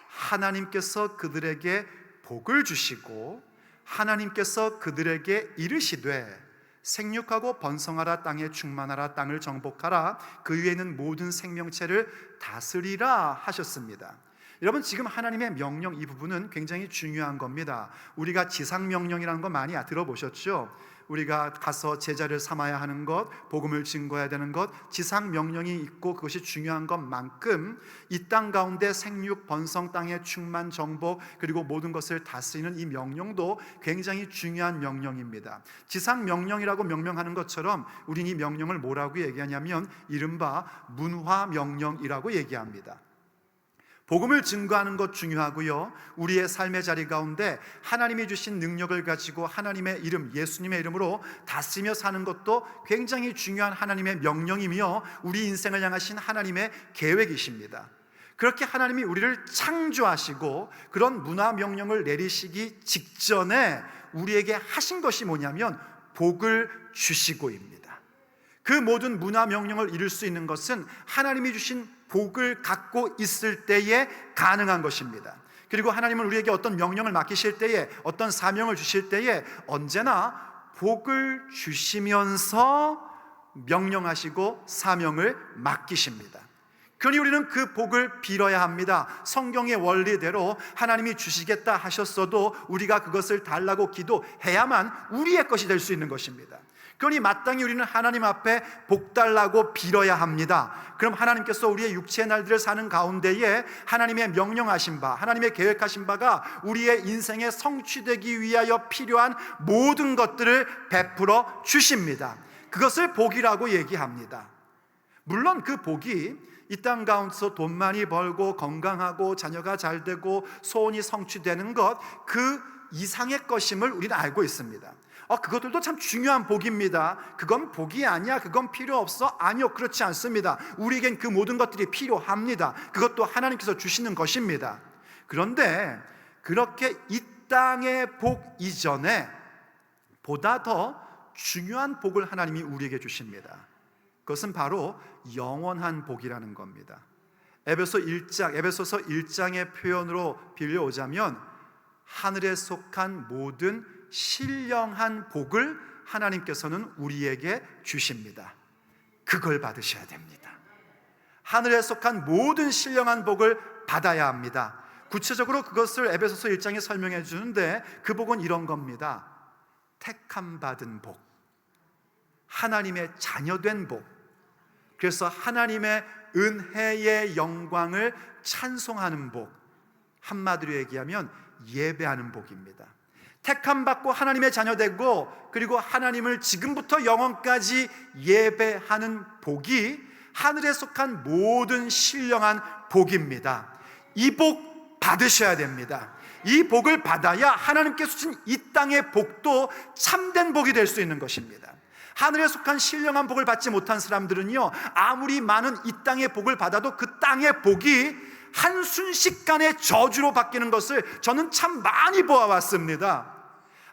하나님께서 그들에게 복을 주시고 하나님께서 그들에게 이르시되 생육하고 번성하라, 땅에 충만하라, 땅을 정복하라, 그 위에 있는 모든 생명체를 다스리라 하셨습니다. 여러분, 지금 하나님의 명령 이 부분은 굉장히 중요한 겁니다. 우리가 지상명령이라는 거 많이 들어보셨죠? 우리가 가서 제자를 삼아야 하는 것, 복음을 증거해야 되는 것, 지상명령이 있고 그것이 중요한 것만큼 이 땅 가운데 생육, 번성, 땅의 충만, 정복, 그리고 모든 것을 다스리는 이 명령도 굉장히 중요한 명령입니다. 지상명령이라고 명명하는 것처럼 우리는 이 명령을 뭐라고 얘기하냐면 이른바 문화명령이라고 얘기합니다. 복음을 증거하는 것 중요하고요, 우리의 삶의 자리 가운데 하나님이 주신 능력을 가지고 하나님의 이름, 예수님의 이름으로 다스리며 사는 것도 굉장히 중요한 하나님의 명령이며 우리 인생을 향하신 하나님의 계획이십니다. 그렇게 하나님이 우리를 창조하시고 그런 문화 명령을 내리시기 직전에 우리에게 하신 것이 뭐냐면 복을 주시고입니다. 그 모든 문화 명령을 이룰 수 있는 것은 하나님이 주신 복을 갖고 있을 때에 가능한 것입니다. 그리고 하나님은 우리에게 어떤 명령을 맡기실 때에, 어떤 사명을 주실 때에 언제나 복을 주시면서 명령하시고 사명을 맡기십니다. 그러니 우리는 그 복을 빌어야 합니다. 성경의 원리대로 하나님이 주시겠다 하셨어도 우리가 그것을 달라고 기도해야만 우리의 것이 될 수 있는 것입니다. 그러니 마땅히 우리는 하나님 앞에 복 달라고 빌어야 합니다. 그럼 하나님께서 우리의 육체의 날들을 사는 가운데에 하나님의 명령하신 바, 하나님의 계획하신 바가 우리의 인생에 성취되기 위하여 필요한 모든 것들을 베풀어 주십니다. 그것을 복이라고 얘기합니다. 물론 그 복이 이 땅 가운데서 돈 많이 벌고 건강하고 자녀가 잘 되고 소원이 성취되는 것, 그 이상의 것임을 우리는 알고 있습니다. 그것들도 참 중요한 복입니다. 그건 복이 아니야, 그건 필요 없어. 아니요, 그렇지 않습니다. 우리에겐 그 모든 것들이 필요합니다. 그것도 하나님께서 주시는 것입니다. 그런데 그렇게 이 땅의 복 이전에 보다 더 중요한 복을 하나님이 우리에게 주십니다. 그것은 바로 영원한 복이라는 겁니다. 에베소서 1장의 표현으로 빌려오자면 하늘에 속한 모든 신령한 복을 하나님께서는 우리에게 주십니다. 그걸 받으셔야 됩니다. 하늘에 속한 모든 신령한 복을 받아야 합니다. 구체적으로 그것을 에베소서 1장에 설명해 주는데 그 복은 이런 겁니다. 택함 받은 복, 하나님의 자녀된 복, 그래서 하나님의 은혜의 영광을 찬송하는 복, 한마디로 얘기하면 예배하는 복입니다. 택함 받고 하나님의 자녀되고 그리고 하나님을 지금부터 영원까지 예배하는 복이 하늘에 속한 모든 신령한 복입니다. 이 복 받으셔야 됩니다. 이 복을 받아야 하나님께서 주신 이 땅의 복도 참된 복이 될 수 있는 것입니다. 하늘에 속한 신령한 복을 받지 못한 사람들은요, 아무리 많은 이 땅의 복을 받아도 그 땅의 복이 한순식간에 저주로 바뀌는 것을 저는 참 많이 보아왔습니다.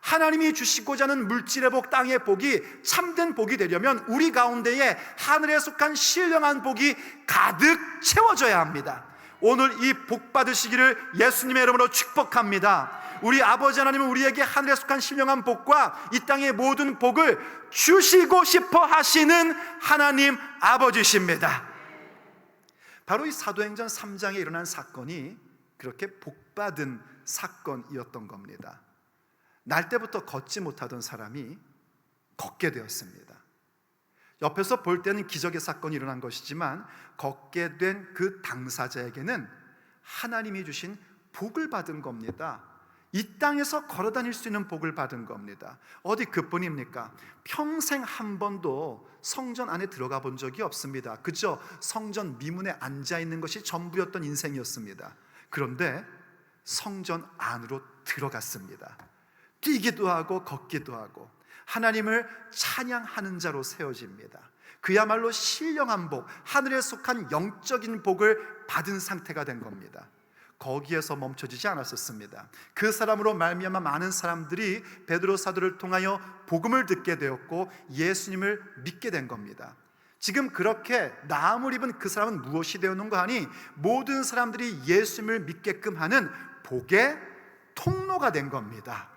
하나님이 주시고자 하는 물질의 복, 땅의 복이 참된 복이 되려면 우리 가운데에 하늘에 속한 신령한 복이 가득 채워져야 합니다. 오늘 이 복 받으시기를 예수님의 이름으로 축복합니다. 우리 아버지 하나님은 우리에게 하늘에 속한 신령한 복과 이 땅의 모든 복을 주시고 싶어 하시는 하나님 아버지십니다. 바로 이 사도행전 3장에 일어난 사건이 그렇게 복받은 사건이었던 겁니다. 날 때부터 걷지 못하던 사람이 걷게 되었습니다. 옆에서 볼 때는 기적의 사건이 일어난 것이지만 걷게 된 그 당사자에게는 하나님이 주신 복을 받은 겁니다. 이 땅에서 걸어 다닐 수 있는 복을 받은 겁니다. 어디 그뿐입니까? 평생 한 번도 성전 안에 들어가 본 적이 없습니다. 그저 성전 미문에 앉아 있는 것이 전부였던 인생이었습니다. 그런데 성전 안으로 들어갔습니다. 뛰기도 하고 걷기도 하고 하나님을 찬양하는 자로 세워집니다. 그야말로 신령한 복, 하늘에 속한 영적인 복을 받은 상태가 된 겁니다. 거기에서 멈춰지지 않았었습니다. 그 사람으로 말미암아 많은 사람들이 베드로 사도를 통하여 복음을 듣게 되었고 예수님을 믿게 된 겁니다. 지금 그렇게 나음을 입은 그 사람은 무엇이 되었는가 하니 모든 사람들이 예수님을 믿게끔 하는 복의 통로가 된 겁니다.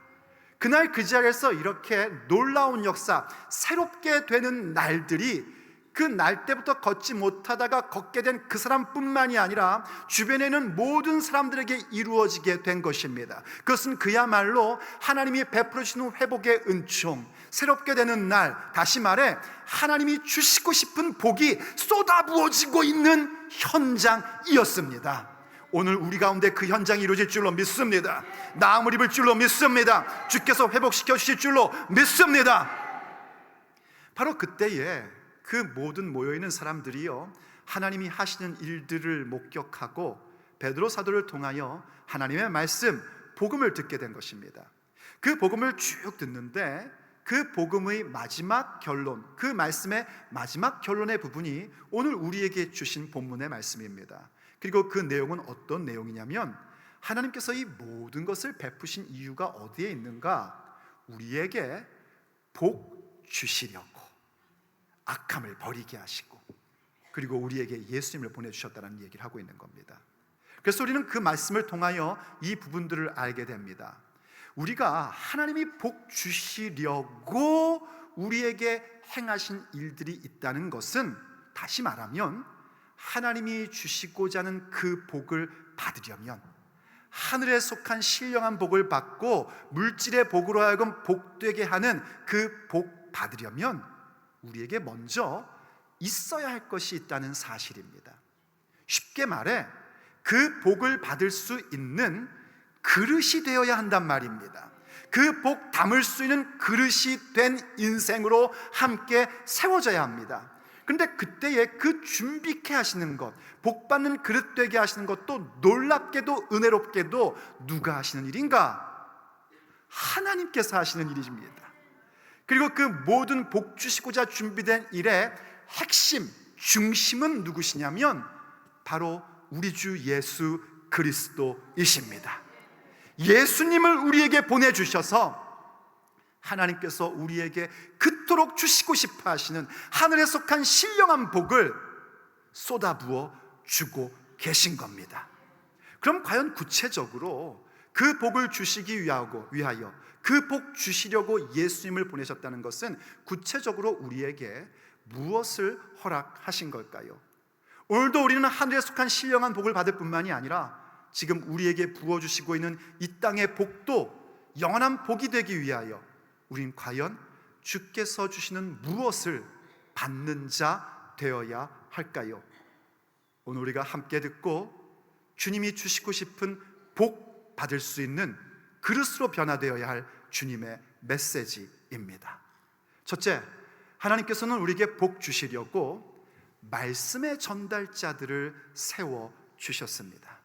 그날 그 자리에서 이렇게 놀라운 역사, 새롭게 되는 날들이 그 날 때부터 걷지 못하다가 걷게 된 그 사람뿐만이 아니라 주변에 있는 모든 사람들에게 이루어지게 된 것입니다. 그것은 그야말로 하나님이 베풀어 주시는 회복의 은총, 새롭게 되는 날, 다시 말해 하나님이 주시고 싶은 복이 쏟아부어지고 있는 현장이었습니다. 오늘 우리 가운데 그 현장이 이루어질 줄로 믿습니다. 나음을 입을 줄로 믿습니다. 주께서 회복시켜 주실 줄로 믿습니다. 바로 그때에 그 모든 모여있는 사람들이요, 하나님이 하시는 일들을 목격하고 베드로 사도를 통하여 하나님의 말씀, 복음을 듣게 된 것입니다. 그 복음을 쭉 듣는데 그 복음의 마지막 결론, 그 말씀의 마지막 결론의 부분이 오늘 우리에게 주신 본문의 말씀입니다. 그리고 그 내용은 어떤 내용이냐면 하나님께서 이 모든 것을 베푸신 이유가 어디에 있는가? 우리에게 복 주시려고 악함을 버리게 하시고 그리고 우리에게 예수님을 보내주셨다는 얘기를 하고 있는 겁니다. 그래서 우리는 그 말씀을 통하여 이 부분들을 알게 됩니다. 우리가 하나님이 복 주시려고 우리에게 행하신 일들이 있다는 것은 다시 말하면 하나님이 주시고자 하는 그 복을 받으려면 하늘에 속한 신령한 복을 받고 물질의 복으로 하여금 복되게 하는 그 복 받으려면 우리에게 먼저 있어야 할 것이 있다는 사실입니다. 쉽게 말해 그 복을 받을 수 있는 그릇이 되어야 한단 말입니다. 그 복 담을 수 있는 그릇이 된 인생으로 함께 세워져야 합니다. 그런데 그때에 그 준비케 하시는 것, 복 받는 그릇 되게 하시는 것도 놀랍게도 은혜롭게도 누가 하시는 일인가? 하나님께서 하시는 일입니다. 그리고 그 모든 복 주시고자 준비된 일의 핵심, 중심은 누구시냐면 바로 우리 주 예수 그리스도이십니다. 예수님을 우리에게 보내주셔서 하나님께서 우리에게 그토록 주시고 싶어 하시는 하늘에 속한 신령한 복을 쏟아부어 주고 계신 겁니다. 그럼 과연 구체적으로 그 복을 주시기 위하여 그 복 주시려고 예수님을 보내셨다는 것은 구체적으로 우리에게 무엇을 허락하신 걸까요? 오늘도 우리는 하늘에 속한 신령한 복을 받을 뿐만이 아니라 지금 우리에게 부어주시고 있는 이 땅의 복도 영원한 복이 되기 위하여 우린 과연 주께서 주시는 무엇을 받는 자 되어야 할까요? 오늘 우리가 함께 듣고 주님이 주시고 싶은 복 받을 수 있는 그릇으로 변화되어야 할 주님의 메시지입니다. 첫째, 하나님께서는 우리에게 복 주시려고 말씀의 전달자들을 세워 주셨습니다.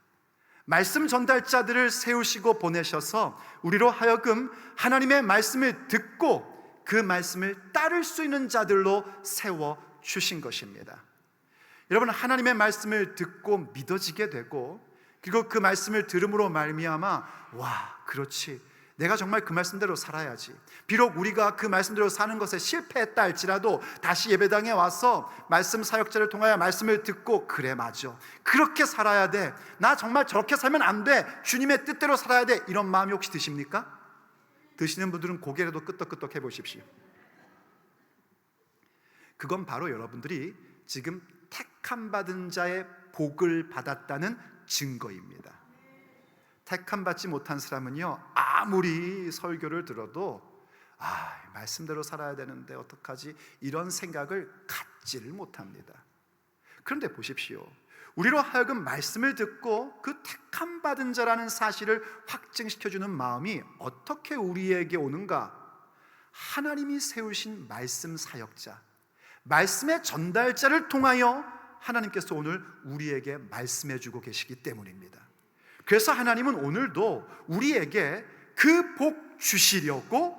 말씀 전달자들을 세우시고 보내셔서 우리로 하여금 하나님의 말씀을 듣고 그 말씀을 따를 수 있는 자들로 세워 주신 것입니다. 여러분, 하나님의 말씀을 듣고 믿어지게 되고 그리고 그 말씀을 들음으로 말미암아 와, 그렇지, 내가 정말 그 말씀대로 살아야지. 비록 우리가 그 말씀대로 사는 것에 실패했다 할지라도 다시 예배당에 와서 말씀 사역자를 통하여 말씀을 듣고 그래, 맞아, 그렇게 살아야 돼, 나 정말 저렇게 살면 안 돼, 주님의 뜻대로 살아야 돼, 이런 마음이 혹시 드십니까? 드시는 분들은 고개라도 끄덕끄덕 해보십시오. 그건 바로 여러분들이 지금 택함 받은 자의 복을 받았다는 증거입니다. 택함 받지 못한 사람은요, 아무리 설교를 들어도 말씀대로 살아야 되는데 어떡하지, 이런 생각을 갖지를 못합니다. 그런데 보십시오, 우리로 하여금 말씀을 듣고 그 택함 받은 자라는 사실을 확증시켜주는 마음이 어떻게 우리에게 오는가? 하나님이 세우신 말씀 사역자, 말씀의 전달자를 통하여 하나님께서 오늘 우리에게 말씀해주고 계시기 때문입니다. 그래서 하나님은 오늘도 우리에게 그 복 주시려고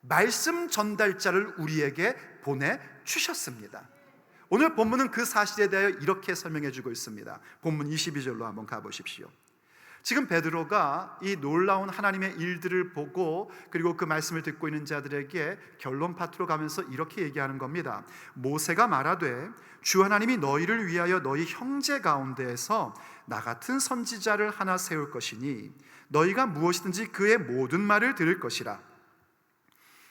말씀 전달자를 우리에게 보내주셨습니다. 오늘 본문은 그 사실에 대하여 이렇게 설명해 주고 있습니다. 본문 22절로 한번 가보십시오. 지금 베드로가 이 놀라운 하나님의 일들을 보고 그리고 그 말씀을 듣고 있는 자들에게 결론 파트로 가면서 이렇게 얘기하는 겁니다. 모세가 말하되 주 하나님이 너희를 위하여 너희 형제 가운데에서 나 같은 선지자를 하나 세울 것이니 너희가 무엇이든지 그의 모든 말을 들을 것이라.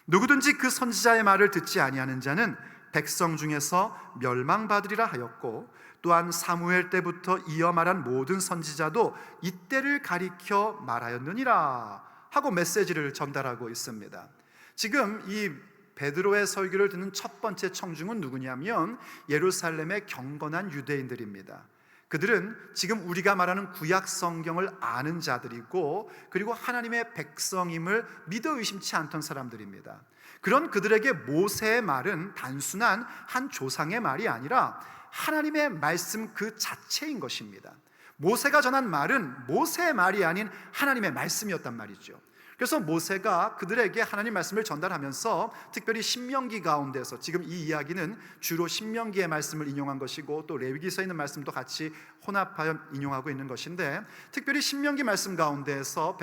누구든지 그 선지자의 말을 듣지 아니하는 자는 백성 중에서 멸망받으리라 하였고, 또한 사무엘 때부터 이어 말한 모든 선지자도 이때를 가리켜 말하였느니라 하고 메시지를 전달하고 있습니다. 지금 이 베드로의 설교를 듣는 첫 번째 청중은 누구냐면 예루살렘의 경건한 유대인들입니다. 그들은 지금 우리가 말하는 구약 성경을 아는 자들이고 그리고 하나님의 백성임을 믿어 의심치 않던 사람들입니다. 그런 그들에게 모세의 말은 단순한 한 조상의 말이 아니라 하나님의 말씀 그 자체인 것입니다. 모세가 전한 말은 모세의 말이 아닌 하나님의 말씀이었단 말이죠. 그래서 모세가 그들에게 하나님 말씀을 전달하면서 특별히 신명기 가운데서, 지금 이 이야기는 주로 신명기의 말씀을 인용한 것이고 또 레위기서에 있는 말씀도 같이 혼합하여 인용하고 있는 것인데, 특별히 신명기 말씀 가운데에서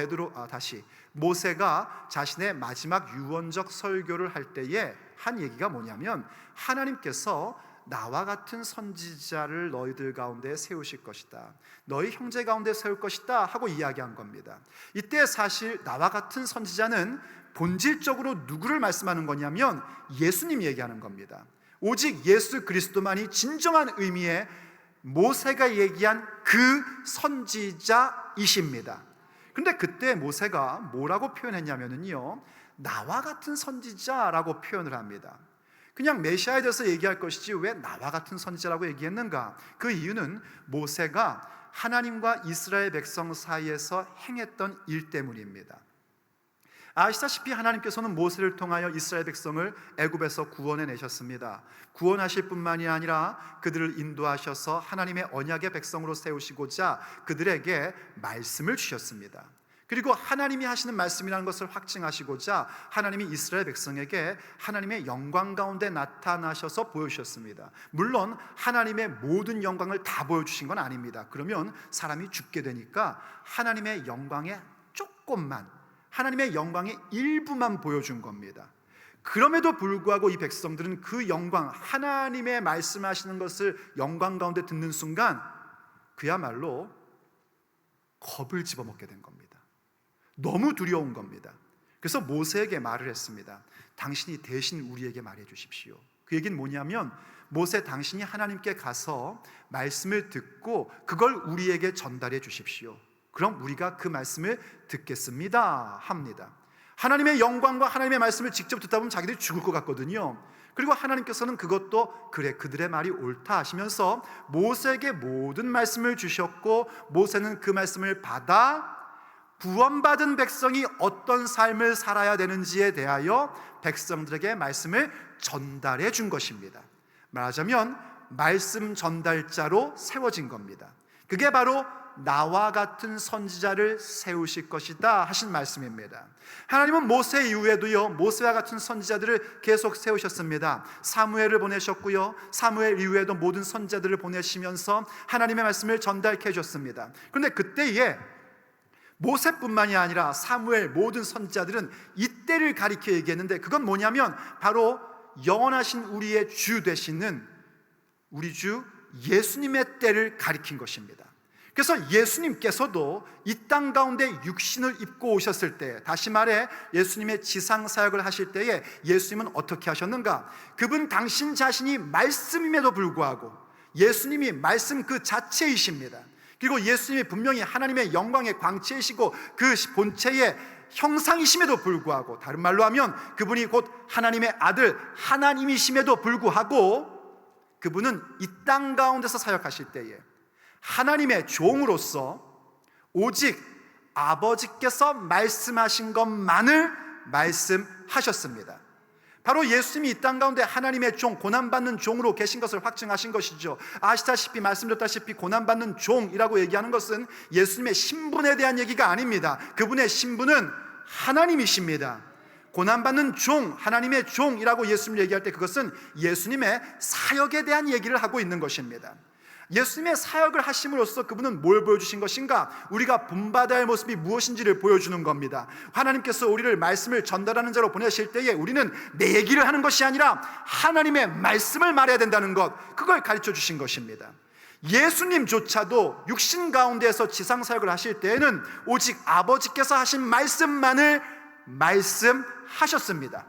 모세가 자신의 마지막 유언적 설교를 할 때에 한 얘기가 뭐냐면 하나님께서 나와 같은 선지자를 너희들 가운데 세우실 것이다, 너희 형제 가운데 세울 것이다 하고 이야기한 겁니다. 이때 사실 나와 같은 선지자는 본질적으로 누구를 말씀하는 거냐면 예수님 얘기하는 겁니다. 오직 예수 그리스도만이 진정한 의미의 모세가 얘기한 그 선지자이십니다. 그런데 그때 모세가 뭐라고 표현했냐면요, 나와 같은 선지자라고 표현을 합니다. 그냥 메시아에 대해서 얘기할 것이지 왜 나와 같은 선지자라고 얘기했는가? 그 이유는 모세가 하나님과 이스라엘 백성 사이에서 행했던 일 때문입니다. 아시다시피 하나님께서는 모세를 통하여 이스라엘 백성을 애굽에서 구원해 내셨습니다. 구원하실 뿐만이 아니라 그들을 인도하셔서 하나님의 언약의 백성으로 세우시고자 그들에게 말씀을 주셨습니다. 그리고 하나님이 하시는 말씀이라는 것을 확증하시고자 하나님이 이스라엘 백성에게 하나님의 영광 가운데 나타나셔서 보여주셨습니다. 물론 하나님의 모든 영광을 다 보여주신 건 아닙니다. 그러면 사람이 죽게 되니까 하나님의 영광의 조금만, 하나님의 영광의 일부만 보여준 겁니다. 그럼에도 불구하고 이 백성들은 그 영광, 하나님의 말씀하시는 것을 영광 가운데 듣는 순간 그야말로 겁을 집어먹게 된 겁니다. 너무 두려운 겁니다. 그래서 모세에게 말을 했습니다. 당신이 대신 우리에게 말해 주십시오. 그 얘기는 뭐냐면, 모세, 당신이 하나님께 가서 말씀을 듣고 그걸 우리에게 전달해 주십시오. 그럼 우리가 그 말씀을 듣겠습니다 합니다. 하나님의 영광과 하나님의 말씀을 직접 듣다 보면 자기들이 죽을 것 같거든요. 그리고 하나님께서는 그것도 그래, 그들의 말이 옳다 하시면서 모세에게 모든 말씀을 주셨고, 모세는 그 말씀을 받아 구원받은 백성이 어떤 삶을 살아야 되는지에 대하여 백성들에게 말씀을 전달해 준 것입니다. 말하자면 말씀 전달자로 세워진 겁니다. 그게 바로 나와 같은 선지자를 세우실 것이다 하신 말씀입니다. 하나님은 모세 이후에도요, 모세와 같은 선지자들을 계속 세우셨습니다. 사무엘을 보내셨고요, 사무엘 이후에도 모든 선지자들을 보내시면서 하나님의 말씀을 전달해 주셨습니다. 그런데 그때에 모세뿐만이 아니라 사무엘, 모든 선지자들은 이때를 가리켜 얘기했는데, 그건 뭐냐면 바로 영원하신 우리의 주 되시는 우리 주 예수님의 때를 가리킨 것입니다. 그래서 예수님께서도 이 땅 가운데 육신을 입고 오셨을 때, 다시 말해 예수님의 지상 사역을 하실 때에 예수님은 어떻게 하셨는가? 그분 당신 자신이 말씀임에도 불구하고 예수님이 말씀 그 자체이십니다. 그리고 예수님이 분명히 하나님의 영광의 광채이시고 그 본체의 형상이심에도 불구하고, 다른 말로 하면 그분이 곧 하나님의 아들 하나님이심에도 불구하고 그분은 이 땅 가운데서 사역하실 때에 하나님의 종으로서 오직 아버지께서 말씀하신 것만을 말씀하셨습니다. 바로 예수님이 이 땅 가운데 하나님의 종, 고난받는 종으로 계신 것을 확증하신 것이죠. 아시다시피, 말씀드렸다시피 고난받는 종이라고 얘기하는 것은 예수님의 신분에 대한 얘기가 아닙니다. 그분의 신분은 하나님이십니다. 고난받는 종, 하나님의 종이라고 예수님 얘기할 때 그것은 예수님의 사역에 대한 얘기를 하고 있는 것입니다. 예수님의 사역을 하심으로써 그분은 뭘 보여주신 것인가? 우리가 본받아야 할 모습이 무엇인지를 보여주는 겁니다. 하나님께서 우리를 말씀을 전달하는 자로 보내실 때에 우리는 내 얘기를 하는 것이 아니라 하나님의 말씀을 말해야 된다는 것, 그걸 가르쳐 주신 것입니다. 예수님조차도 육신 가운데에서 지상사역을 하실 때에는 오직 아버지께서 하신 말씀만을 말씀하셨습니다.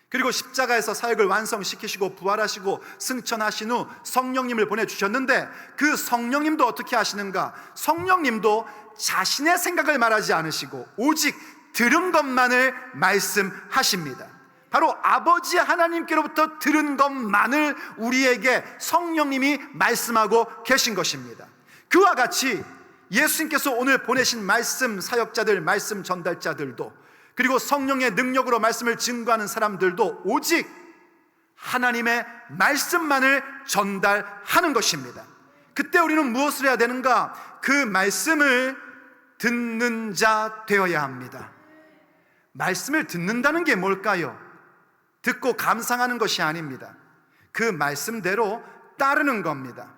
그리고 십자가에서 사역을 완성시키시고 부활하시고 승천하신 후 성령님을 보내주셨는데, 그 성령님도 어떻게 하시는가? 성령님도 자신의 생각을 말하지 않으시고 오직 들은 것만을 말씀하십니다. 바로 아버지 하나님께로부터 들은 것만을 우리에게 성령님이 말씀하고 계신 것입니다. 그와 같이 예수님께서 오늘 보내신 말씀 사역자들, 말씀 전달자들도, 그리고 성령의 능력으로 말씀을 증거하는 사람들도 오직 하나님의 말씀만을 전달하는 것입니다. 그때 우리는 무엇을 해야 되는가? 그 말씀을 듣는 자 되어야 합니다. 말씀을 듣는다는 게 뭘까요? 듣고 감상하는 것이 아닙니다. 그 말씀대로 따르는 겁니다.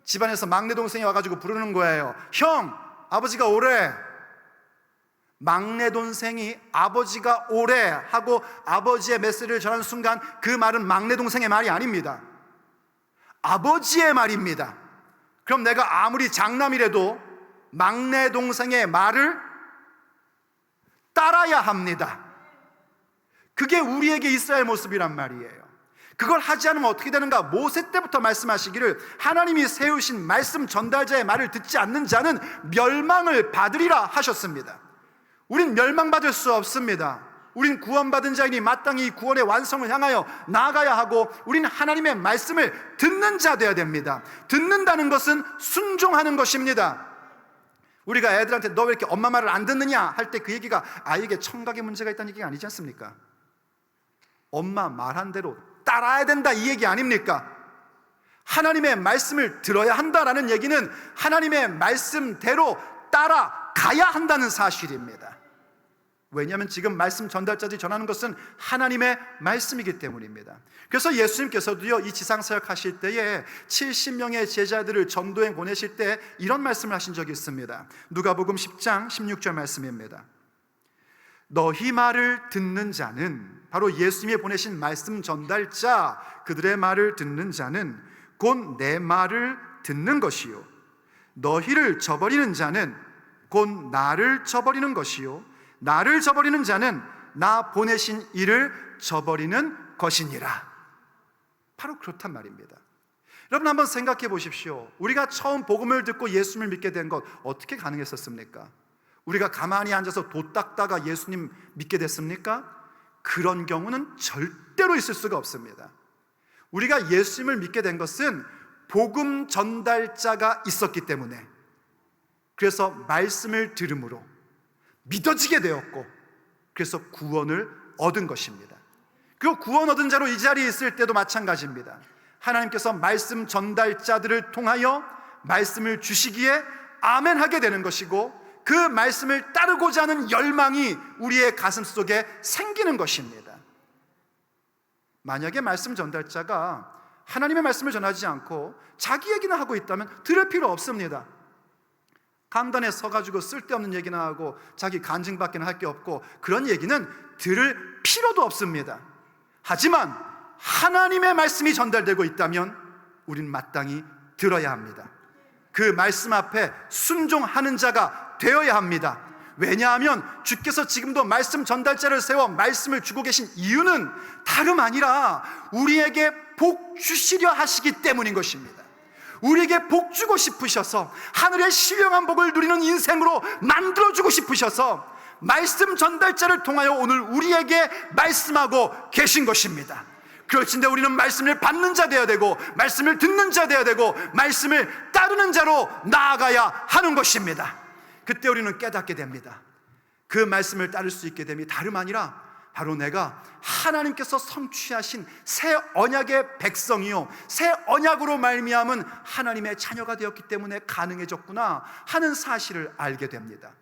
집안에서 막내 동생이 와가지고 부르는 거예요. 형, 아버지가 오래. 막내 동생이 아버지가 오래 하고 아버지의 메시지를 전하는 순간 그 말은 막내 동생의 말이 아닙니다. 아버지의 말입니다. 그럼 내가 아무리 장남이라도 막내 동생의 말을 따라야 합니다. 그게 우리에게 있어야 할 모습이란 말이에요. 그걸 하지 않으면 어떻게 되는가? 모세 때부터 말씀하시기를 하나님이 세우신 말씀 전달자의 말을 듣지 않는 자는 멸망을 받으리라 하셨습니다. 우린 멸망받을 수 없습니다. 우린 구원받은 자이니 마땅히 구원의 완성을 향하여 나아가야 하고, 우린 하나님의 말씀을 듣는 자 되어야 됩니다. 듣는다는 것은 순종하는 것입니다. 우리가 애들한테 너 왜 이렇게 엄마 말을 안 듣느냐 할 때 그 얘기가 아이에게 청각에 문제가 있다는 얘기가 아니지 않습니까? 엄마 말한 대로 따라야 된다, 이 얘기 아닙니까? 하나님의 말씀을 들어야 한다라는 얘기는 하나님의 말씀대로 따라가야 한다는 사실입니다. 왜냐하면 지금 말씀 전달자들이 전하는 것은 하나님의 말씀이기 때문입니다. 그래서 예수님께서도요, 이 지상사역 하실 때에 70명의 제자들을 전도에 보내실 때 이런 말씀을 하신 적이 있습니다. 누가복음 10장 16절 말씀입니다. 너희 말을 듣는 자는, 바로 예수님이 보내신 말씀 전달자, 그들의 말을 듣는 자는 곧 내 말을 듣는 것이요, 너희를 저버리는 자는 곧 나를 저버리는 것이요, 나를 저버리는 자는 나 보내신 이를 저버리는 것이니라. 바로 그렇단 말입니다. 여러분 한번 생각해 보십시오. 우리가 처음 복음을 듣고 예수님을 믿게 된 것 어떻게 가능했었습니까? 우리가 가만히 앉아서 도 닦다가 예수님 믿게 됐습니까? 그런 경우는 절대로 있을 수가 없습니다. 우리가 예수님을 믿게 된 것은 복음 전달자가 있었기 때문에, 그래서 말씀을 들음으로 믿어지게 되었고, 그래서 구원을 얻은 것입니다. 그 구원 얻은 자로 이 자리에 있을 때도 마찬가지입니다. 하나님께서 말씀 전달자들을 통하여 말씀을 주시기에 아멘 하게 되는 것이고, 그 말씀을 따르고자 하는 열망이 우리의 가슴 속에 생기는 것입니다. 만약에 말씀 전달자가 하나님의 말씀을 전하지 않고 자기 얘기나 하고 있다면 들을 필요 없습니다. 강단에 서가지고 쓸데없는 얘기나 하고 자기 간증밖에 할 게 없고, 그런 얘기는 들을 필요도 없습니다. 하지만 하나님의 말씀이 전달되고 있다면 우린 마땅히 들어야 합니다. 그 말씀 앞에 순종하는 자가 되어야 합니다. 왜냐하면 주께서 지금도 말씀 전달자를 세워 말씀을 주고 계신 이유는 다름 아니라 우리에게 복 주시려 하시기 때문인 것입니다. 우리에게 복 주고 싶으셔서, 하늘의 신령한 복을 누리는 인생으로 만들어주고 싶으셔서 말씀 전달자를 통하여 오늘 우리에게 말씀하고 계신 것입니다. 그렇신데 우리는 말씀을 받는 자 되어야 되고, 말씀을 듣는 자 되어야 되고, 말씀을 따르는 자로 나아가야 하는 것입니다. 그때 우리는 깨닫게 됩니다. 그 말씀을 따를 수 있게 됨이 다름 아니라 바로 내가 하나님께서 성취하신 새 언약의 백성이요, 새 언약으로 말미암은 하나님의 자녀가 되었기 때문에 가능해졌구나 하는 사실을 알게 됩니다.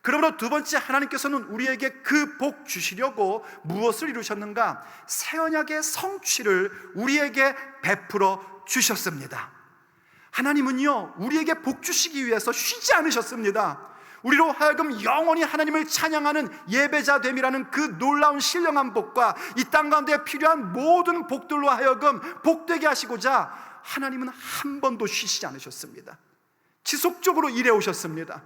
그러므로 두 번째, 하나님께서는 우리에게 그 복 주시려고 무엇을 이루셨는가? 새 언약의 성취를 우리에게 베풀어 주셨습니다. 하나님은요, 우리에게 복 주시기 위해서 쉬지 않으셨습니다. 우리로 하여금 영원히 하나님을 찬양하는 예배자 됨이라는 그 놀라운 신령한 복과 이 땅 가운데 필요한 모든 복들로 하여금 복되게 하시고자 하나님은 한 번도 쉬시지 않으셨습니다. 지속적으로 일해 오셨습니다.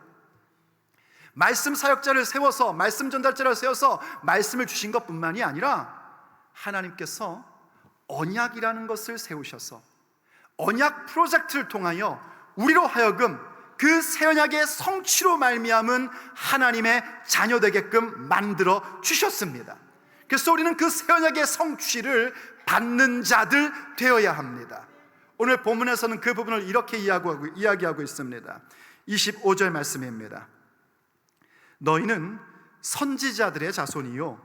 말씀 사역자를 세워서, 말씀 전달자를 세워서 말씀을 주신 것뿐만이 아니라 하나님께서 언약이라는 것을 세우셔서 언약 프로젝트를 통하여 우리로 하여금 그 새 언약의 성취로 말미암은 하나님의 자녀 되게끔 만들어 주셨습니다. 그래서 우리는 그 새 언약의 성취를 받는 자들 되어야 합니다. 오늘 본문에서는 그 부분을 이렇게 이야기하고 있습니다. 25절 말씀입니다. 너희는 선지자들의 자손이요,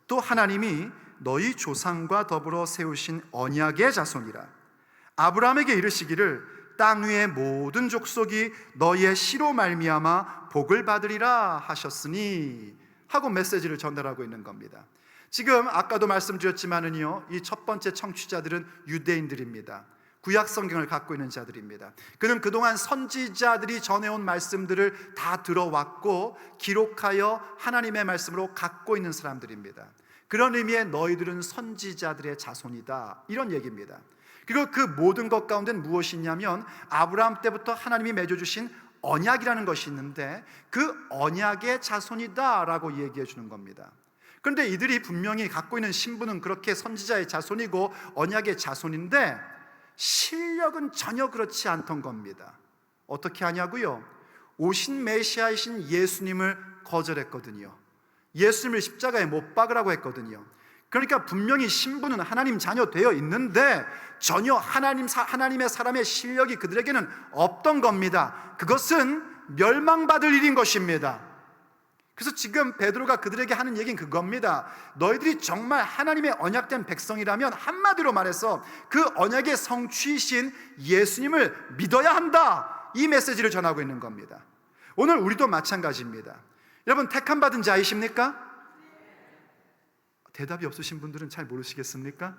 또 하나님이 너희 조상과 더불어 세우신 언약의 자손이라. 아브라함에게 이르시기를 땅 위의 모든 족속이 너희의 씨로 말미암아 복을 받으리라 하셨으니 하고 메시지를 전달하고 있는 겁니다. 지금 아까도 말씀드렸지만은요, 이 첫 번째 청취자들은 유대인들입니다. 구약 성경을 갖고 있는 자들입니다. 그는 그동안 선지자들이 전해온 말씀들을 다 들어왔고 기록하여 하나님의 말씀으로 갖고 있는 사람들입니다. 그런 의미의 너희들은 선지자들의 자손이다, 이런 얘기입니다. 그리고 그 모든 것 가운데는 무엇이 있냐면 아브라함 때부터 하나님이 맺어주신 언약이라는 것이 있는데 그 언약의 자손이다 라고 얘기해 주는 겁니다. 그런데 이들이 분명히 갖고 있는 신분은 그렇게 선지자의 자손이고 언약의 자손인데 실력은 전혀 그렇지 않던 겁니다. 어떻게 하냐고요? 오신 메시아이신 예수님을 거절했거든요. 예수님을 십자가에 못 박으라고 했거든요. 그러니까 분명히 신분은 하나님 자녀 되어 있는데 전혀 하나님의 사람의 실력이 그들에게는 없던 겁니다. 그것은 멸망받을 일인 것입니다. 그래서 지금 베드로가 그들에게 하는 얘기는 그겁니다. 너희들이 정말 하나님의 언약된 백성이라면 한마디로 말해서 그 언약의 성취이신 예수님을 믿어야 한다, 이 메시지를 전하고 있는 겁니다. 오늘 우리도 마찬가지입니다. 여러분, 택함받은 자이십니까? 대답이 없으신 분들은 잘 모르시겠습니까?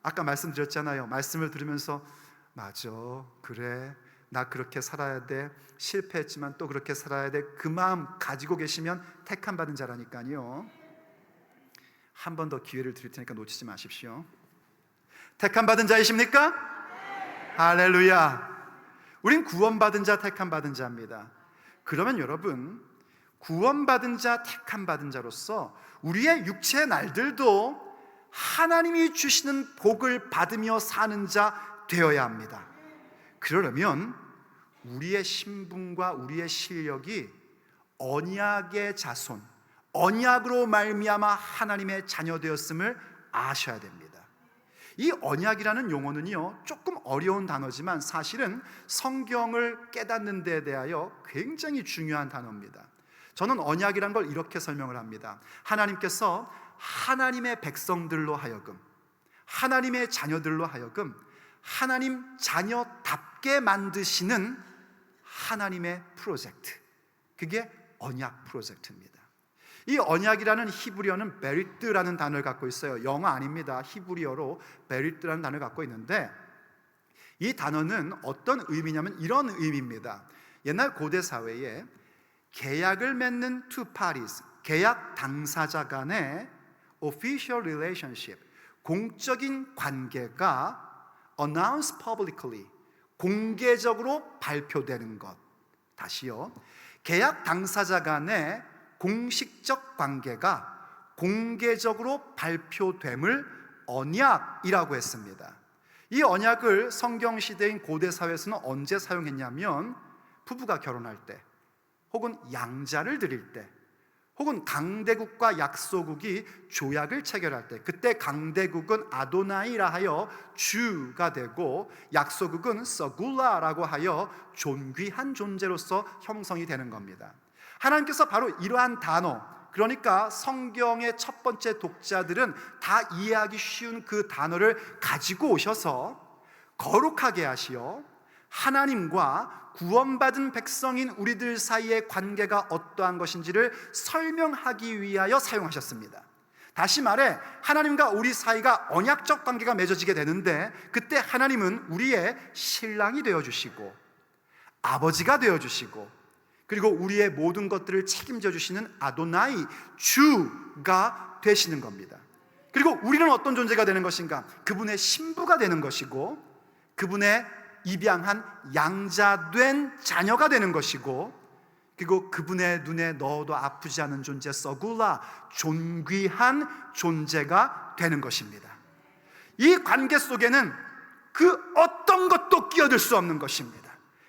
아까 말씀드렸잖아요. 말씀을 들으면서 맞아, 그래, 나 그렇게 살아야 돼, 실패했지만 또 그렇게 살아야 돼, 그 마음 가지고 계시면 택함 받은 자라니까요. 한 번 더 기회를 드릴 테니까 놓치지 마십시오. 택함 받은 자이십니까? 할렐루야. 우린 구원받은 자, 택함 받은 자입니다. 그러면 여러분, 구원받은 자, 택함 받은 자로서 우리의 육체의 날들도 하나님이 주시는 복을 받으며 사는 자 되어야 합니다. 그러려면 우리의 신분과 우리의 실력이 언약의 자손, 언약으로 말미암아 하나님의 자녀 되었음을 아셔야 됩니다. 이 언약이라는 용어는요, 조금 어려운 단어지만 사실은 성경을 깨닫는 데 대하여 굉장히 중요한 단어입니다. 저는 언약이란 걸 이렇게 설명을 합니다. 하나님께서 하나님의 백성들로 하여금, 하나님의 자녀들로 하여금 하나님 자녀답게 만드시는 하나님의 프로젝트, 그게 언약 프로젝트입니다. 이 언약이라는 히브리어는 베리트라는 단어를 갖고 있어요. 영어 아닙니다. 히브리어로 베리트라는 단어를 갖고 있는데, 이 단어는 어떤 의미냐면 이런 의미입니다. 옛날 고대 사회에 계약을 맺는 two parties, 계약 당사자 간의 official relationship, 공적인 관계가 announce publicly, 공개적으로 발표되는 것. 다시요, 계약 당사자 간의 공식적 관계가 공개적으로 발표됨을 언약이라고 했습니다. 이 언약을 성경 시대인 고대 사회에서는 언제 사용했냐면 부부가 결혼할 때, 혹은 양자를 드릴 때, 혹은 강대국과 약소국이 조약을 체결할 때, 그때 강대국은 아도나이라 하여 주가 되고 약소국은 서굴라라고 하여 존귀한 존재로서 형성이 되는 겁니다. 하나님께서 바로 이러한 단어, 그러니까 성경의 첫 번째 독자들은 다 이해하기 쉬운 그 단어를 가지고 오셔서 거룩하게 하시어 하나님과 구원받은 백성인 우리들 사이의 관계가 어떠한 것인지를 설명하기 위하여 사용하셨습니다. 다시 말해, 하나님과 우리 사이가 언약적 관계가 맺어지게 되는데, 그때 하나님은 우리의 신랑이 되어주시고 아버지가 되어주시고, 그리고 우리의 모든 것들을 책임져 주시는 아도나이, 주가 되시는 겁니다. 그리고 우리는 어떤 존재가 되는 것인가? 그분의 신부가 되는 것이고, 그분의 입양한 양자된 자녀가 되는 것이고, 그리고 그분의 눈에 넣어도 아프지 않은 존재, 서굴라, 존귀한 존재가 되는 것입니다. 이 관계 속에는 그 어떤 것도 끼어들 수 없는 것입니다.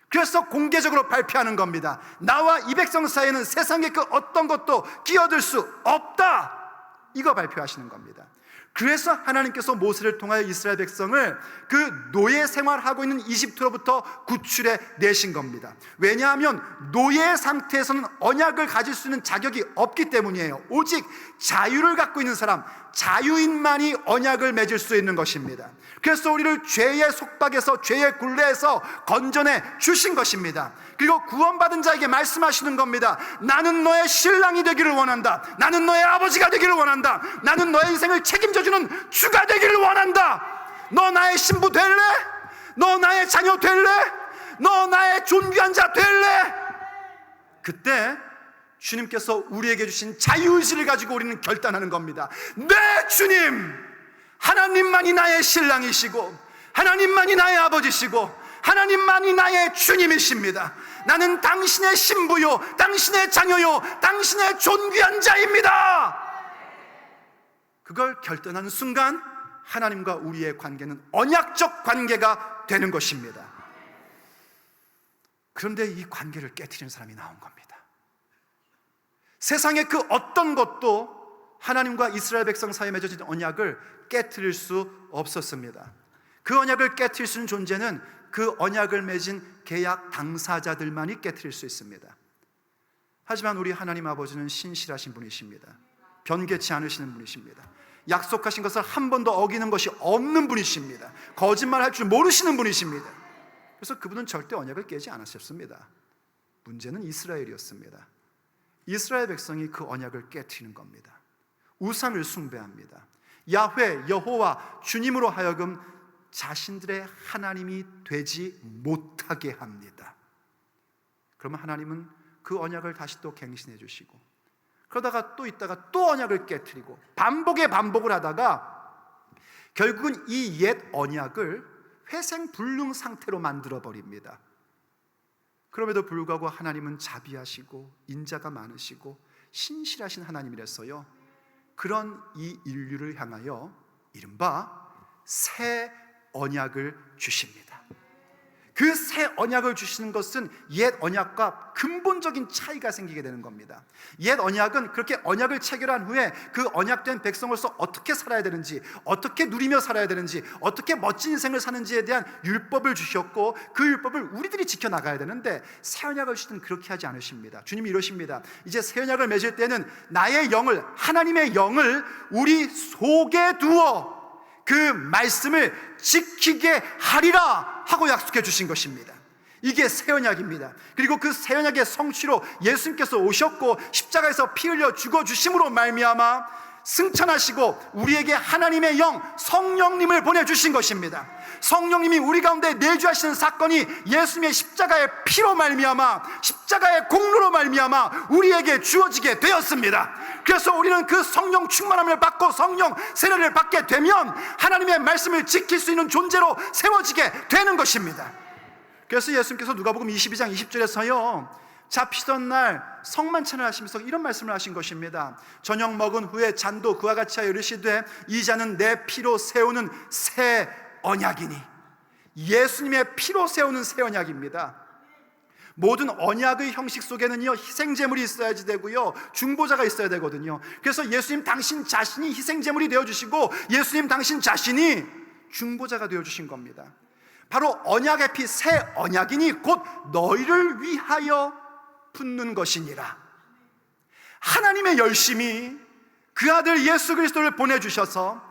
그래서 공개적으로 발표하는 겁니다. 나와 이 백성 사이에는 세상의 그 어떤 것도 끼어들 수 없다, 이거 발표하시는 겁니다. 그래서 하나님께서 모세를 통하여 이스라엘 백성을 그 노예 생활하고 있는 이집트로부터 구출해 내신 겁니다. 왜냐하면 노예 상태에서는 언약을 가질 수 있는 자격이 없기 때문이에요. 오직 자유를 갖고 있는 사람, 자유인만이 언약을 맺을 수 있는 것입니다. 그래서 우리를 죄의 속박에서, 죄의 굴레에서 건져내 주신 것입니다. 그리고 구원받은 자에게 말씀하시는 겁니다. 나는 너의 신랑이 되기를 원한다. 나는 너의 아버지가 되기를 원한다. 나는 너의 인생을 책임져주는 주가 되기를 원한다. 너 나의 신부 될래? 너 나의 자녀 될래? 너 나의 존귀한 자 될래? 그때 주님께서 우리에게 주신 자유의지를 가지고 우리는 결단하는 겁니다. 네, 주님, 하나님만이 나의 신랑이시고 하나님만이 나의 아버지시고 하나님만이 나의 주님이십니다. 나는 당신의 신부요, 당신의 자녀요, 당신의 존귀한 자입니다. 그걸 결단하는 순간 하나님과 우리의 관계는 언약적 관계가 되는 것입니다. 그런데 이 관계를 깨트리는 사람이 나온 겁니다. 세상의 그 어떤 것도 하나님과 이스라엘 백성 사이에 맺어진 언약을 깨트릴 수 없었습니다. 그 언약을 깨트릴 수 있는 존재는 그 언약을 맺은 계약 당사자들만이 깨트릴 수 있습니다. 하지만 우리 하나님 아버지는 신실하신 분이십니다. 변개치 않으시는 분이십니다. 약속하신 것을 한 번도 어기는 것이 없는 분이십니다. 거짓말할 줄 모르시는 분이십니다. 그래서 그분은 절대 언약을 깨지 않으셨습니다. 문제는 이스라엘이었습니다. 이스라엘 백성이 그 언약을 깨트리는 겁니다. 우상을 숭배합니다. 야훼, 여호와, 주님으로 하여금 자신들의 하나님이 되지 못하게 합니다. 그러면 하나님은 그 언약을 다시 또 갱신해 주시고, 그러다가 또 있다가 또 언약을 깨트리고 반복을 하다가 결국은 이 옛 언약을 회생불능 상태로 만들어 버립니다. 그럼에도 불구하고 하나님은 자비하시고 인자가 많으시고 신실하신 하나님이라서요, 그런 이 인류를 향하여 이른바 새 언약을 주십니다. 그 새 언약을 주시는 것은 옛 언약과 근본적인 차이가 생기게 되는 겁니다. 옛 언약은 그렇게 언약을 체결한 후에 그 언약된 백성으로서 어떻게 살아야 되는지, 어떻게 누리며 살아야 되는지, 어떻게 멋진 인생을 사는지에 대한 율법을 주셨고, 그 율법을 우리들이 지켜나가야 되는데, 새 언약을 주시는 그렇게 하지 않으십니다. 주님이 이러십니다. 이제 새 언약을 맺을 때는 나의 영을, 하나님의 영을 우리 속에 두어 그 말씀을 지키게 하리라 하고 약속해 주신 것입니다. 이게 새 언약입니다. 그리고 그 새 언약의 성취로 예수님께서 오셨고 십자가에서 피 흘려 죽어주심으로 말미암아 승천하시고 우리에게 하나님의 영 성령님을 보내주신 것입니다. 성령님이 우리 가운데 내주하시는 사건이 예수님의 십자가의 피로 말미암아, 십자가의 공로로 말미암아 우리에게 주어지게 되었습니다. 그래서 우리는 그 성령 충만함을 받고 성령 세례를 받게 되면 하나님의 말씀을 지킬 수 있는 존재로 세워지게 되는 것입니다. 그래서 예수님께서 누가복음 22장 20절에서요, 잡히던 날 성만찬을 하시면서 이런 말씀을 하신 것입니다. 저녁 먹은 후에 잔도 그와 같이 하여 이르시되 이 잔은 내 피로 세우는 새 언약이니. 예수님의 피로 세우는 새 언약입니다. 모든 언약의 형식 속에는요, 희생제물이 있어야지 되고요, 중보자가 있어야 되거든요. 그래서 예수님 당신 자신이 희생제물이 되어주시고 예수님 당신 자신이 중보자가 되어주신 겁니다. 바로 언약의 피, 새 언약이니 곧 너희를 위하여 붓는 것이니라. 하나님의 열심이 그 아들 예수 그리스도를 보내주셔서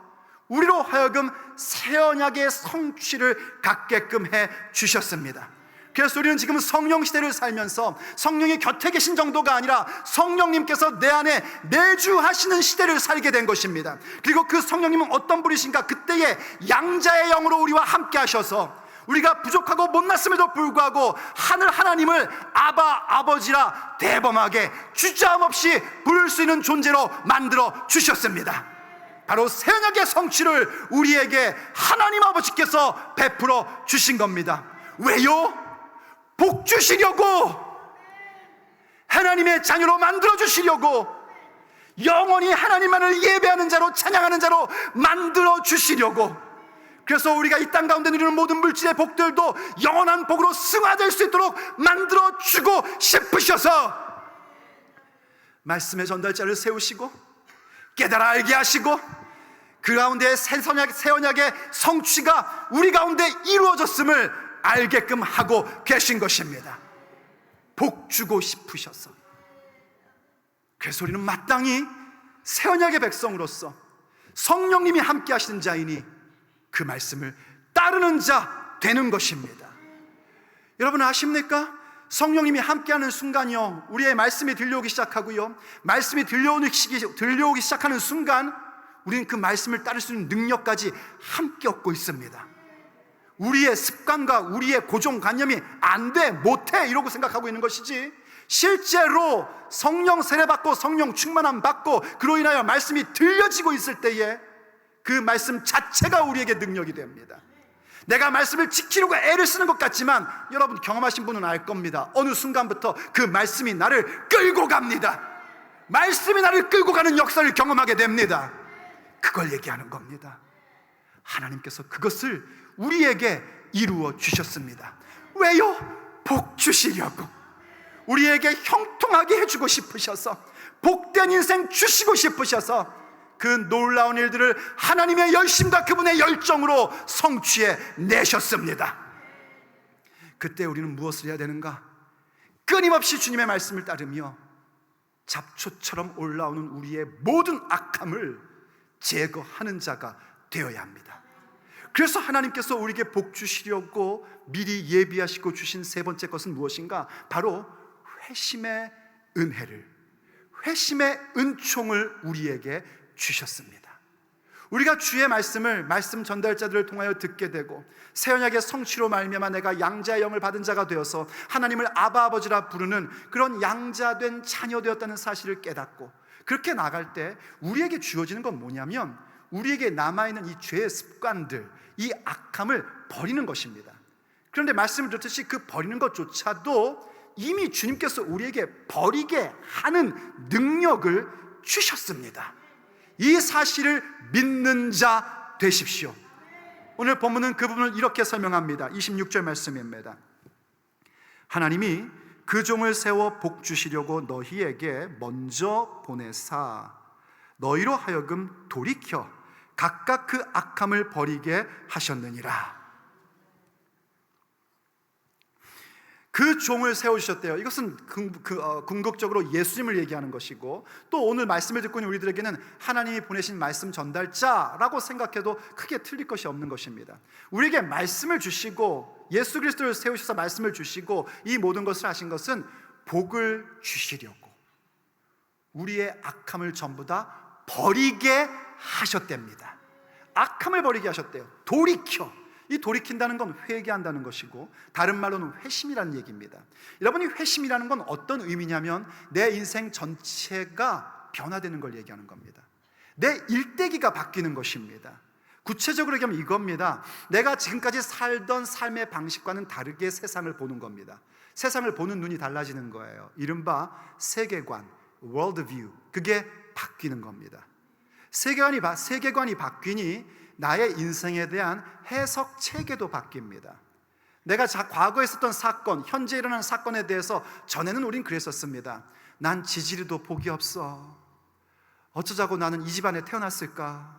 우리로 하여금 새 언약의 성취를 갖게끔 해 주셨습니다. 그래서 우리는 지금 성령 시대를 살면서 성령이 곁에 계신 정도가 아니라 성령님께서 내 안에 내주하시는 시대를 살게 된 것입니다. 그리고 그 성령님은 어떤 분이신가? 그때의 양자의 영으로 우리와 함께 하셔서 우리가 부족하고 못났음에도 불구하고 하늘 하나님을 아바 아버지라 대범하게 주저함 없이 부를 수 있는 존재로 만들어 주셨습니다. 바로 새 언약의 성취를 우리에게 하나님 아버지께서 베풀어 주신 겁니다. 왜요? 복 주시려고, 하나님의 자녀로 만들어 주시려고, 영원히 하나님만을 예배하는 자로, 찬양하는 자로 만들어 주시려고. 그래서 우리가 이 땅 가운데 누리는 모든 물질의 복들도 영원한 복으로 승화될 수 있도록 만들어 주고 싶으셔서 말씀의 전달자를 세우시고 깨달아 알게 하시고 그 가운데 새 언약의 성취가 우리 가운데 이루어졌음을 알게끔 하고 계신 것입니다. 복 주고 싶으셔서. 그래서 우리는 마땅히 새 언약의 백성으로서 성령님이 함께 하시는 자이니 그 말씀을 따르는 자 되는 것입니다. 여러분 아십니까? 성령님이 함께하는 순간이요, 우리의 말씀이 들려오기 시작하고요, 말씀이 들려오기 시작하는 순간 우리는 그 말씀을 따를 수 있는 능력까지 함께 얻고 있습니다. 우리의 습관과 우리의 고정관념이 안 돼, 못해 이러고 생각하고 있는 것이지, 실제로 성령 세례받고 성령 충만함 받고 그로 인하여 말씀이 들려지고 있을 때에 그 말씀 자체가 우리에게 능력이 됩니다. 내가 말씀을 지키려고 애를 쓰는 것 같지만 여러분 경험하신 분은 알 겁니다. 어느 순간부터 그 말씀이 나를 끌고 갑니다. 말씀이 나를 끌고 가는 역사를 경험하게 됩니다. 그걸 얘기하는 겁니다. 하나님께서 그것을 우리에게 이루어 주셨습니다. 왜요? 복 주시려고, 우리에게 형통하게 해주고 싶으셔서, 복된 인생 주시고 싶으셔서 그 놀라운 일들을 하나님의 열심과 그분의 열정으로 성취해 내셨습니다. 그때 우리는 무엇을 해야 되는가? 끊임없이 주님의 말씀을 따르며 잡초처럼 올라오는 우리의 모든 악함을 제거하는 자가 되어야 합니다. 그래서 하나님께서 우리에게 복 주시려고 미리 예비하시고 주신 세 번째 것은 무엇인가? 바로 회심의 은혜를, 회심의 은총을 우리에게 주셨습니다. 우리가 주의 말씀을 말씀 전달자들을 통하여 듣게 되고 새 언약의 성취로 말미암아 내가 양자의 영을 받은 자가 되어서 하나님을 아바 아버지라 부르는 그런 양자된 자녀 되었다는 사실을 깨닫고 그렇게 나갈 때 우리에게 주어지는 건 뭐냐면 우리에게 남아있는 이 죄의 습관들, 이 악함을 버리는 것입니다. 그런데 말씀을 듣듯이 그 버리는 것조차도 이미 주님께서 우리에게 버리게 하는 능력을 주셨습니다. 이 사실을 믿는 자 되십시오. 오늘 본문은 그 부분을 이렇게 설명합니다. 26절 말씀입니다. 하나님이 그 종을 세워 복 주시려고 너희에게 먼저 보내사 너희로 하여금 돌이켜 각각 그 악함을 버리게 하셨느니라. 그 종을 세우셨대요. 이것은 궁극적으로 예수님을 얘기하는 것이고 또 오늘 말씀을 듣고 있는 우리들에게는 하나님이 보내신 말씀 전달자라고 생각해도 크게 틀릴 것이 없는 것입니다. 우리에게 말씀을 주시고 예수 그리스도를 세우셔서 말씀을 주시고 이 모든 것을 하신 것은 복을 주시려고 우리의 악함을 전부 다 버리게 하셨답니다. 악함을 버리게 하셨대요. 돌이켜. 이 돌이킨다는 건 회개한다는 것이고 다른 말로는 회심이라는 얘기입니다. 여러분이 회심이라는 건 어떤 의미냐면 내 인생 전체가 변화되는 걸 얘기하는 겁니다. 내 일대기가 바뀌는 것입니다. 구체적으로 얘기하면 이겁니다. 내가 지금까지 살던 삶의 방식과는 다르게 세상을 보는 겁니다. 세상을 보는 눈이 달라지는 거예요. 이른바 세계관, worldview, 그게 바뀌는 겁니다. 세계관이 바뀌니 나의 인생에 대한 해석 체계도 바뀝니다. 내가 과거에 있었던 사건, 현재 일어나는 사건에 대해서 전에는 우린 그랬었습니다. 난 지지리도 복이 없어. 어쩌자고 나는 이 집안에 태어났을까?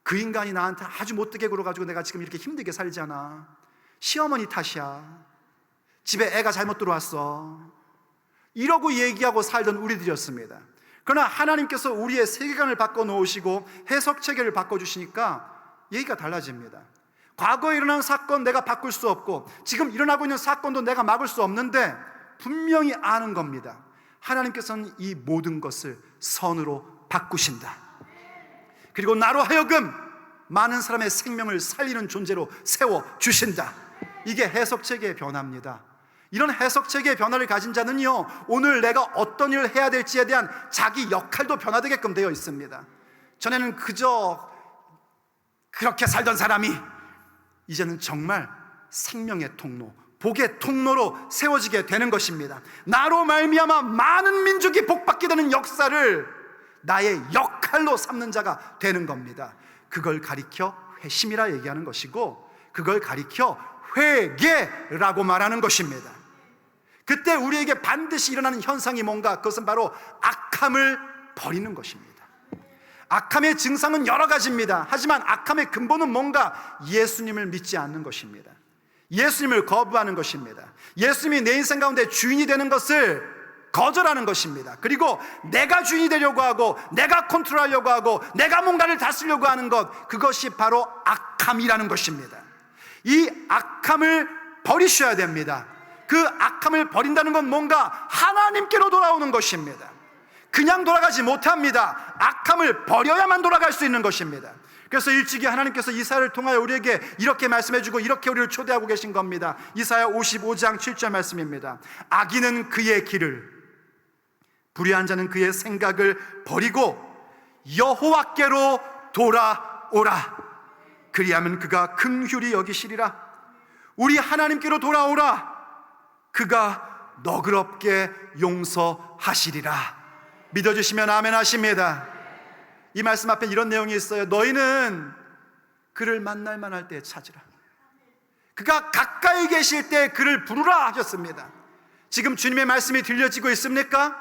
그 인간이 나한테 아주 못되게 굴어가지고 내가 지금 이렇게 힘들게 살잖아. 시어머니 탓이야. 집에 애가 잘못 들어왔어. 이러고 얘기하고 살던 우리들이었습니다. 그러나 하나님께서 우리의 세계관을 바꿔놓으시고 해석체계를 바꿔주시니까 얘기가 달라집니다. 과거에 일어난 사건 내가 바꿀 수 없고 지금 일어나고 있는 사건도 내가 막을 수 없는데 분명히 아는 겁니다. 하나님께서는 이 모든 것을 선으로 바꾸신다. 그리고 나로 하여금 많은 사람의 생명을 살리는 존재로 세워주신다. 이게 해석체계의 변화입니다. 이런 해석체계의 변화를 가진 자는요, 오늘 내가 어떤 일을 해야 될지에 대한 자기 역할도 변화되게끔 되어 있습니다. 전에는 그저 그렇게 살던 사람이 이제는 정말 생명의 통로, 복의 통로로 세워지게 되는 것입니다. 나로 말미암아 많은 민족이 복받게 되는 역사를 나의 역할로 삼는 자가 되는 겁니다. 그걸 가리켜 회심이라 얘기하는 것이고 그걸 가리켜 회개라고 말하는 것입니다. 그때 우리에게 반드시 일어나는 현상이 뭔가? 그것은 바로 악함을 버리는 것입니다. 악함의 증상은 여러 가지입니다. 하지만 악함의 근본은 뭔가? 예수님을 믿지 않는 것입니다. 예수님을 거부하는 것입니다. 예수님이 내 인생 가운데 주인이 되는 것을 거절하는 것입니다. 그리고 내가 주인이 되려고 하고 내가 컨트롤하려고 하고 내가 뭔가를 다스리려고 하는 것, 그것이 바로 악함이라는 것입니다. 이 악함을 버리셔야 됩니다. 그 악함을 버린다는 건 뭔가? 하나님께로 돌아오는 것입니다. 그냥 돌아가지 못합니다. 악함을 버려야만 돌아갈 수 있는 것입니다. 그래서 일찍이 하나님께서 이사야를 통하여 우리에게 이렇게 말씀해주고 이렇게 우리를 초대하고 계신 겁니다. 이사야 55장 7절 말씀입니다. 악인은 그의 길을, 불의한 자는 그의 생각을 버리고 여호와께로 돌아오라. 그리하면 그가 긍휼히 여기시리라. 우리 하나님께로 돌아오라. 그가 너그럽게 용서하시리라. 믿어주시면 아멘 하십니다. 이 말씀 앞에 이런 내용이 있어요. 너희는 그를 만날 만할 때 찾으라. 그가 가까이 계실 때 그를 부르라 하셨습니다. 지금 주님의 말씀이 들려지고 있습니까?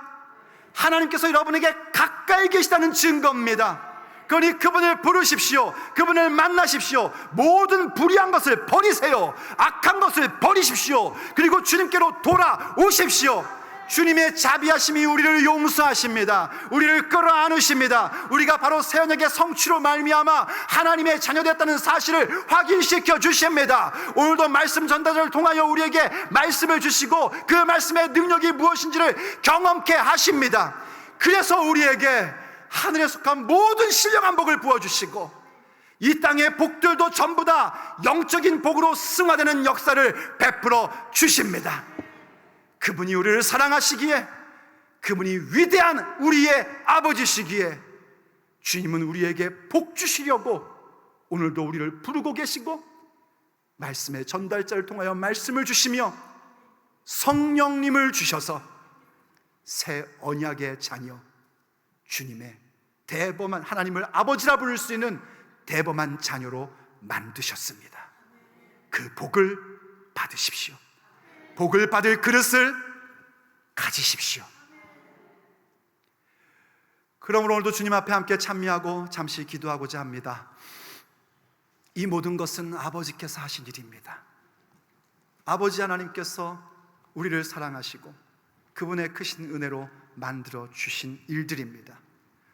하나님께서 여러분에게 가까이 계시다는 증거입니다. 그러니 그분을 부르십시오. 그분을 만나십시오. 모든 불의한 것을 버리세요. 악한 것을 버리십시오. 그리고 주님께로 돌아오십시오. 주님의 자비하심이 우리를 용서하십니다. 우리를 끌어안으십니다. 우리가 바로 새 언약의 성취로 말미암아 하나님의 자녀되었다는 사실을 확인시켜 주십니다. 오늘도 말씀 전달자를 통하여 우리에게 말씀을 주시고 그 말씀의 능력이 무엇인지를 경험케 하십니다. 그래서 우리에게 하늘에 속한 모든 신령한 복을 부어주시고 이 땅의 복들도 전부 다 영적인 복으로 승화되는 역사를 베풀어 주십니다. 그분이 우리를 사랑하시기에, 그분이 위대한 우리의 아버지시기에 주님은 우리에게 복 주시려고 오늘도 우리를 부르고 계시고 말씀의 전달자를 통하여 말씀을 주시며 성령님을 주셔서 새 언약의 자녀, 주님의 대범한, 하나님을 아버지라 부를 수 있는 대범한 자녀로 만드셨습니다. 그 복을 받으십시오. 복을 받을 그릇을 가지십시오. 그러므로 오늘도 주님 앞에 함께 찬미하고 잠시 기도하고자 합니다. 이 모든 것은 아버지께서 하신 일입니다. 아버지 하나님께서 우리를 사랑하시고 그분의 크신 은혜로 만들어 주신 일들입니다.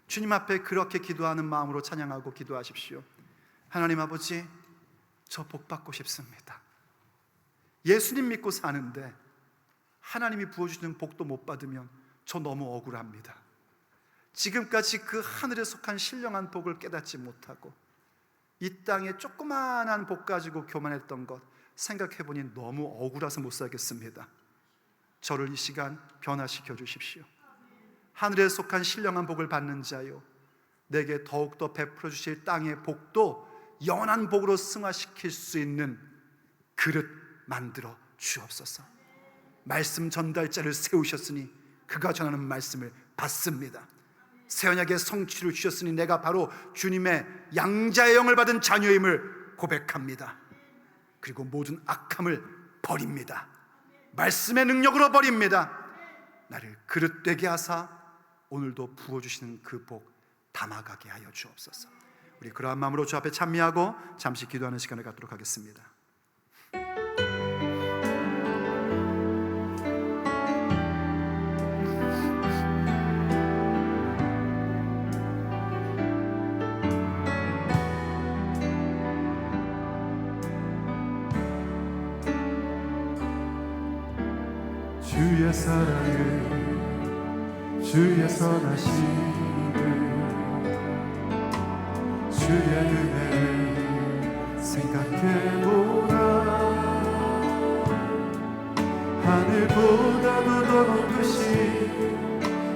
주님 앞에 그렇게 기도하는 마음으로 찬양하고 기도하십시오. 하나님 아버지, 저 복 받고 싶습니다. 예수님 믿고 사는데 하나님이 부어주시는 복도 못 받으면 저 너무 억울합니다. 지금까지 그 하늘에 속한 신령한 복을 깨닫지 못하고 이 땅에 조그마한 복 가지고 교만했던 것 생각해보니 너무 억울해서 못 살겠습니다. 저를 이 시간 변화시켜 주십시오. 하늘에 속한 신령한 복을 받는 자요, 내게 더욱더 베풀어 주실 땅의 복도 영원한 복으로 승화시킬 수 있는 그릇 만들어 주옵소서. 말씀 전달자를 세우셨으니 그가 전하는 말씀을 받습니다. 새 언약의 성취를 주셨으니 내가 바로 주님의 양자의 영을 받은 자녀임을 고백합니다. 그리고 모든 악함을 버립니다. 말씀의 능력으로 버립니다. 나를 그릇되게 하사 오늘도 부어주시는 그 복 담아가게 하여 주옵소서. 우리 그러한 마음으로 주 앞에 찬미하고 잠시 기도하는 시간을 갖도록 하겠습니다. 주의 사랑을 주의 선하심을 주의 은혜를 생각해보라. 하늘보다도 더 높으신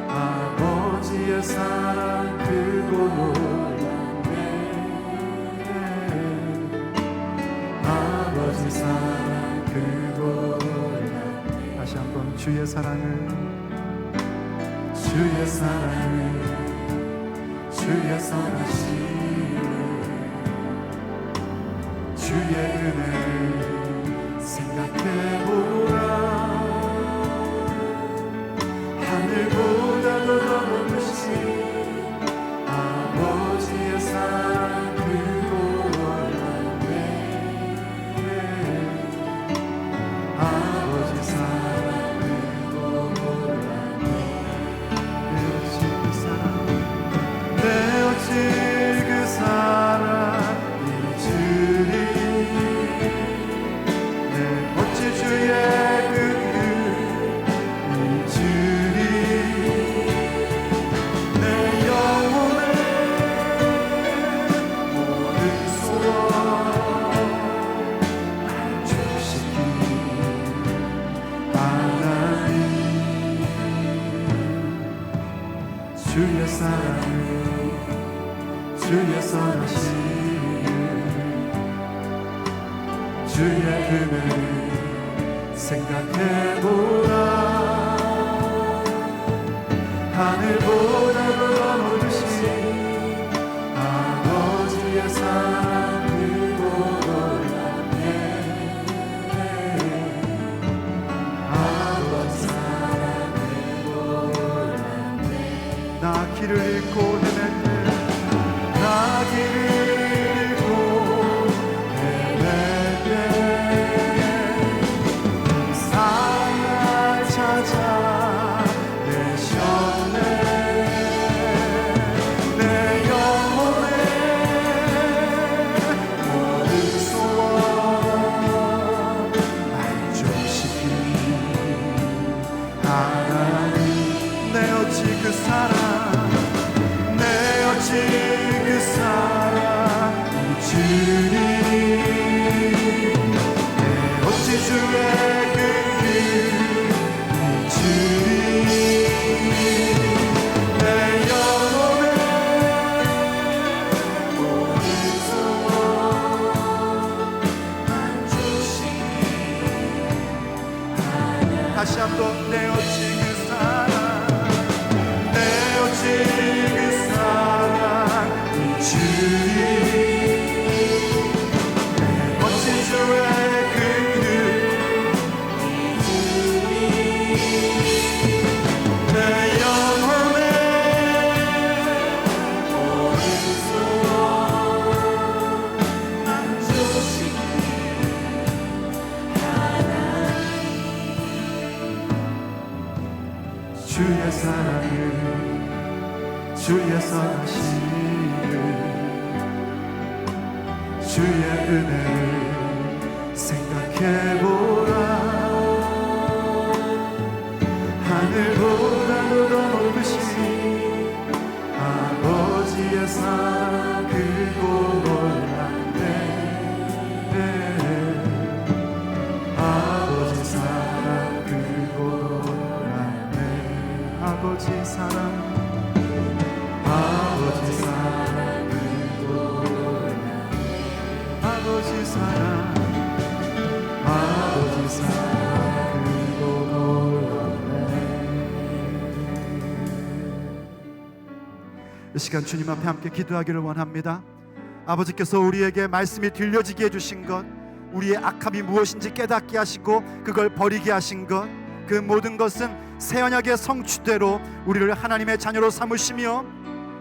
아버지의 사랑 크고 놀랍네. 아버지 사랑 크고 놀랍네. 다시 한번 주의 사랑을 주의 사랑을 주의 선하심을 주의 은혜를 생각해보라. 하늘보다도 더 높으신 아버지의 사랑 크고 놀랍네. 아버지 사랑 크고 놀랍네. 내 어찌 그 사랑이 주리. 내 어찌 주의 그 은이 주리. 내 영혼의 모든 소원 날 주시기 하나님. 주의 사랑을 주의 선하심을 주의 은혜를 생각해보라. 하늘보다도 더 높으신 아버지의 사랑 크고 놀랍네. 아버지 사랑 크고 놀랍네. 나 길을 잃고 헤맬 때 나 길을 잃고 헤맬 때 사랑을 찾아 내셨네. 다시 한번 내 어찌 그 사랑, 내 어찌 그 사랑 이 주님, 내 멋진 주의 그 내 영혼의 주의 사랑을, 주의 선하심을, 주의 은혜를 생각해보라. 하늘보다도 더 높으신 아버지의 사랑 크고 놀랍네. 아버지 사랑 크고 놀랍네. 아버지 사랑, 아버지 사랑 크고 놀랍네. 아버지 사랑, 아버지 사랑 크고 놀랍네. 이 시간 주님 앞에 함께 기도하기를 원합니다. 아버지께서 우리에게 말씀이 들려지게 해주신 것, 우리의 악함이 무엇인지 깨닫게 하시고 그걸 버리게 하신 것, 그 모든 것은 새 언약의 성취대로 우리를 하나님의 자녀로 삼으시며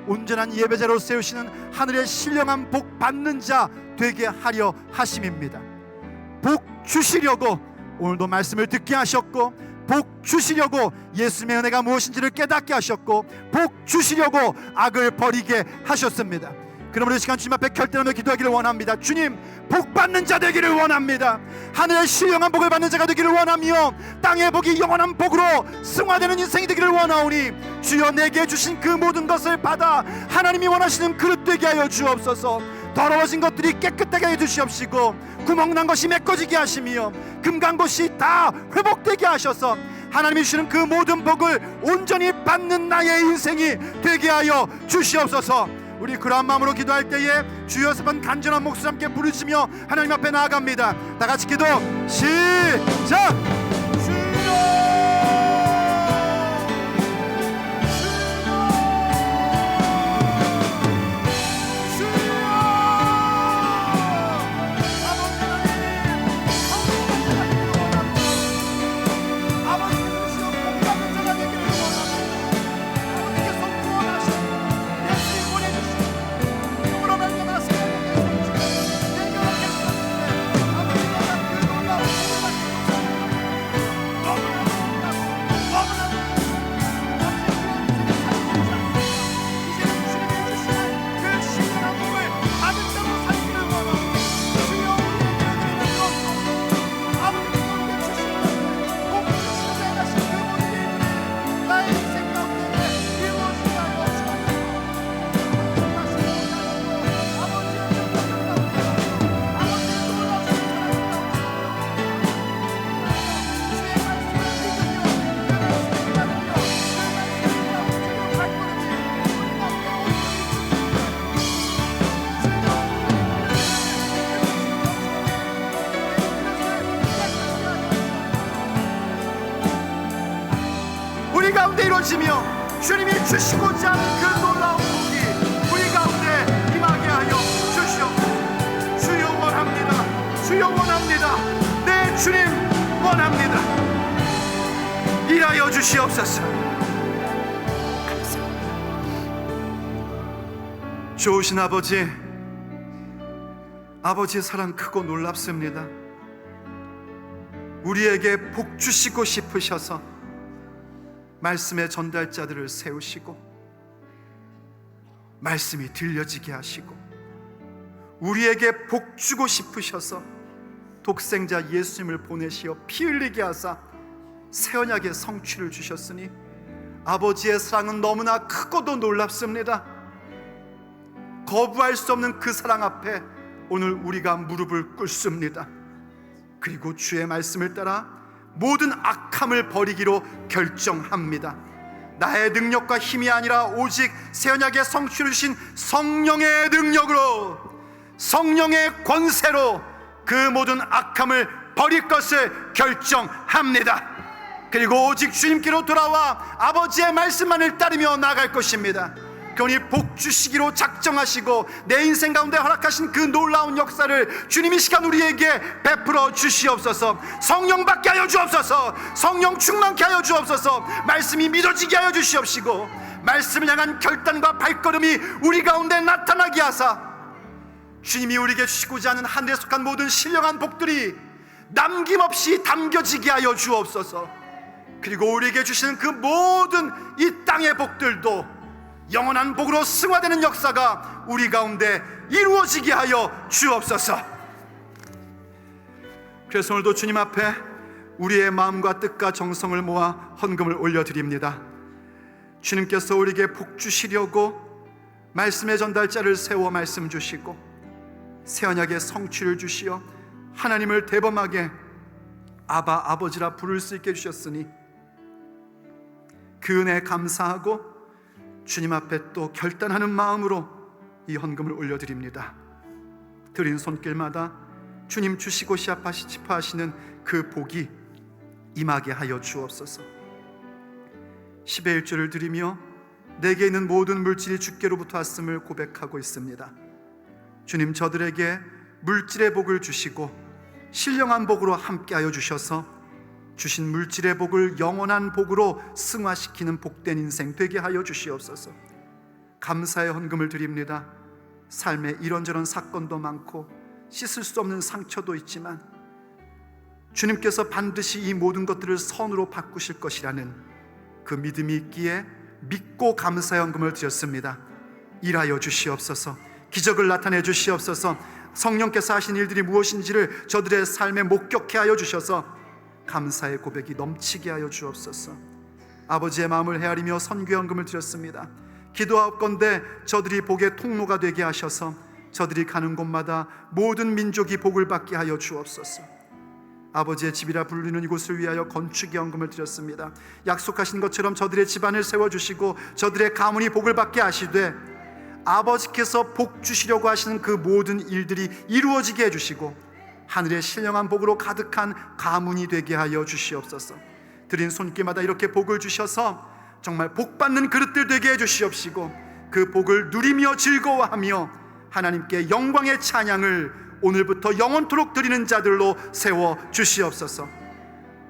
온전한 예배자로 세우시는 하늘의 신령한 복 받는 자 되게 하려 하심입니다. 복 주시려고 오늘도 말씀을 듣게 하셨고, 복 주시려고 예수님의 은혜가 무엇인지를 깨닫게 하셨고, 복 주시려고 악을 버리게 하셨습니다. 그러므로 이 시간 주님 앞에 결단하며 기도하기를 원합니다. 주님, 복 받는 자 되기를 원합니다. 하늘의 신령한 복을 받는 자가 되기를 원하며 땅의 복이 영원한 복으로 승화되는 인생이 되기를 원하오니 주여 내게 주신 그 모든 것을 받아 하나님이 원하시는 그릇 되게 하여 주옵소서. 더러워진 것들이 깨끗하게 해 주시옵시고 구멍난 것이 메꿔지게 하시며 금간 것이 다 회복되게 하셔서 하나님이 주시는 그 모든 복을 온전히 받는 나의 인생이 되게 하여 주시옵소서. 우리 그러한 마음으로 기도할 때에 주여 세 번 간절한 목소리 함께 부르시며 하나님 앞에 나아갑니다. 다 같이 기도 시작. 우리 가운데 이루어지며 주님이 주시고자 하는 그 놀라운 복이 우리 가운데 임하게 하여 주시옵소서. 주여 원합니다. 주여 원합니다. 내 주님 원합니다. 일하여 주시옵소서. 좋으신 아버지, 아버지의 사랑 크고 놀랍습니다. 우리에게 복 주시고 싶으셔서 말씀의 전달자들을 세우시고 말씀이 들려지게 하시고 우리에게 복 주고 싶으셔서 독생자 예수님을 보내시어 피 흘리게 하사 새 언약의 성취를 주셨으니 아버지의 사랑은 너무나 크고도 놀랍습니다. 거부할 수 없는 그 사랑 앞에 오늘 우리가 무릎을 꿇습니다. 그리고 주의 말씀을 따라 모든 악함을 버리기로 결정합니다. 나의 능력과 힘이 아니라 오직 새 언약의 성취를 주신 성령의 능력으로, 성령의 권세로 그 모든 악함을 버릴 것을 결정합니다. 그리고 오직 주님께로 돌아와 아버지의 말씀만을 따르며 나아갈 것입니다. 그러니 복 주시기로 작정하시고 내 인생 가운데 허락하신 그 놀라운 역사를 주님 이 시간 우리에게 베풀어 주시옵소서. 성령 받게 하여 주옵소서. 성령 충만케 하여 주옵소서. 말씀이 믿어지게 하여 주시옵시고 말씀을 향한 결단과 발걸음이 우리 가운데 나타나게 하사 주님이 우리에게 주시고자 하는 하늘에 속한 모든 신령한 복들이 남김없이 담겨지게 하여 주옵소서. 그리고 우리에게 주시는 그 모든 이 땅의 복들도 영원한 복으로 승화되는 역사가 우리 가운데 이루어지게 하여 주옵소서. 그래서 오늘도 주님 앞에 우리의 마음과 뜻과 정성을 모아 헌금을 올려드립니다. 주님께서 우리에게 복 주시려고 말씀의 전달자를 세워 말씀 주시고 새 언약의 성취를 주시어 하나님을 대범하게 아바 아버지라 부를 수 있게 해주셨으니 그 은혜에 감사하고 주님 앞에 또 결단하는 마음으로 이 헌금을 올려드립니다. 드린 손길마다 주님 주시고 싶어하시는 그 복이 임하게 하여 주옵소서. 10의 1조를 드리며 내게 있는 모든 물질이 주께로부터 왔음을 고백하고 있습니다. 주님, 저들에게 물질의 복을 주시고 신령한 복으로 함께하여 주셔서 주신 물질의 복을 영원한 복으로 승화시키는 복된 인생 되게 하여 주시옵소서. 감사의 헌금을 드립니다. 삶에 이런저런 사건도 많고 씻을 수 없는 상처도 있지만 주님께서 반드시 이 모든 것들을 선으로 바꾸실 것이라는 그 믿음이 있기에 믿고 감사의 헌금을 드렸습니다. 일하여 주시옵소서. 기적을 나타내 주시옵소서. 성령께서 하신 일들이 무엇인지를 저들의 삶에 목격해 하여 주셔서 감사의 고백이 넘치게 하여 주옵소서. 아버지의 마음을 헤아리며 선교의 헌금을 드렸습니다. 기도하옵건대 저들이 복의 통로가 되게 하셔서 저들이 가는 곳마다 모든 민족이 복을 받게 하여 주옵소서. 아버지의 집이라 불리는 이곳을 위하여 건축의 헌금을 드렸습니다. 약속하신 것처럼 저들의 집안을 세워주시고 저들의 가문이 복을 받게 하시되 아버지께서 복 주시려고 하시는 그 모든 일들이 이루어지게 해주시고 하늘의 신령한 복으로 가득한 가문이 되게 하여 주시옵소서. 드린 손길마다 이렇게 복을 주셔서 정말 복받는 그릇들 되게 해주시옵시고 그 복을 누리며 즐거워하며 하나님께 영광의 찬양을 오늘부터 영원토록 드리는 자들로 세워 주시옵소서.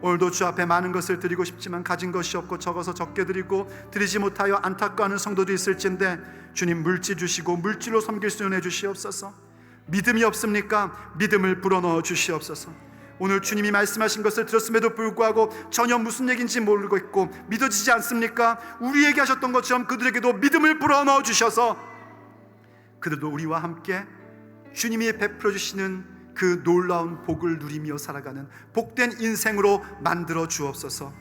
오늘도 주 앞에 많은 것을 드리고 싶지만 가진 것이 없고 적어서 적게 드리고 드리지 못하여 안타까워하는 성도도 있을진데 주님, 물질 주시고 물질로 섬길 수 있는 해 주시옵소서. 믿음이 없습니까? 믿음을 불어넣어 주시옵소서. 오늘 주님이 말씀하신 것을 들었음에도 불구하고 전혀 무슨 얘기인지 모르고 있고 믿어지지 않습니까? 우리에게 하셨던 것처럼 그들에게도 믿음을 불어넣어 주셔서 그들도 우리와 함께 주님이 베풀어 주시는 그 놀라운 복을 누리며 살아가는 복된 인생으로 만들어 주옵소서.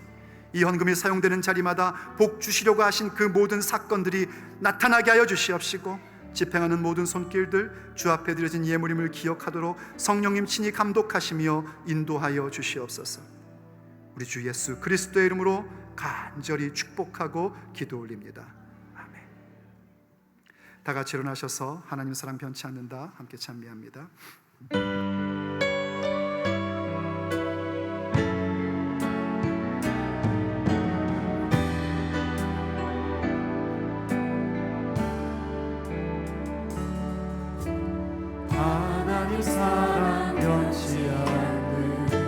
이 헌금이 사용되는 자리마다 복 주시려고 하신 그 모든 사건들이 나타나게 하여 주시옵시고 집행하는 모든 손길들 주 앞에 드려진 예물임을 기억하도록 성령님 친히 감독하시며 인도하여 주시옵소서. 우리 주 예수 그리스도의 이름으로 간절히 축복하고 기도 올립니다. 아멘. 다 같이 일어나셔서 하나님 사랑 변치 않는다 함께 찬미합니다. 하나님 사랑 변치 않는다.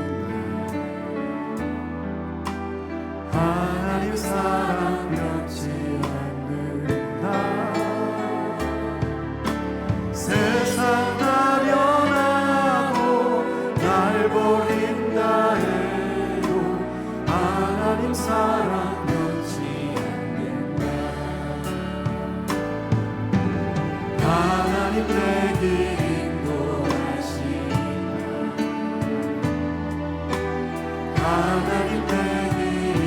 하나님 사랑 변치 않는다. 세상 다 변하고 날 버린다 해도 하나님 사랑 변치 않는다. 하나님 내게 하나님 내게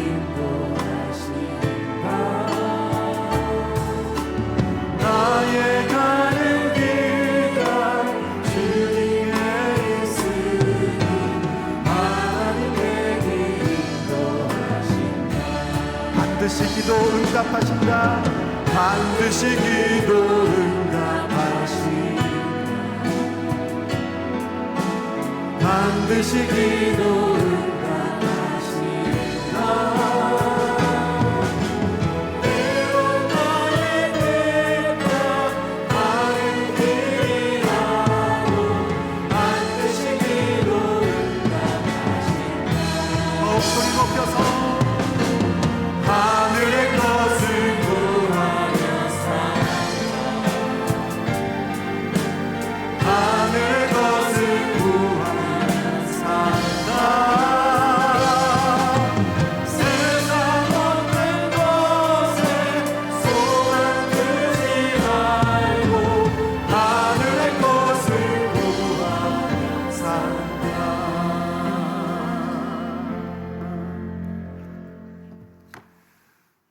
인도하신다. 나의 가는 길가 주님의 있으니 하나님 내게 인도하신다. 반드시 기도 응답하신다. 반드시 기도 응답하신다. 반드시 기도 응답하신다.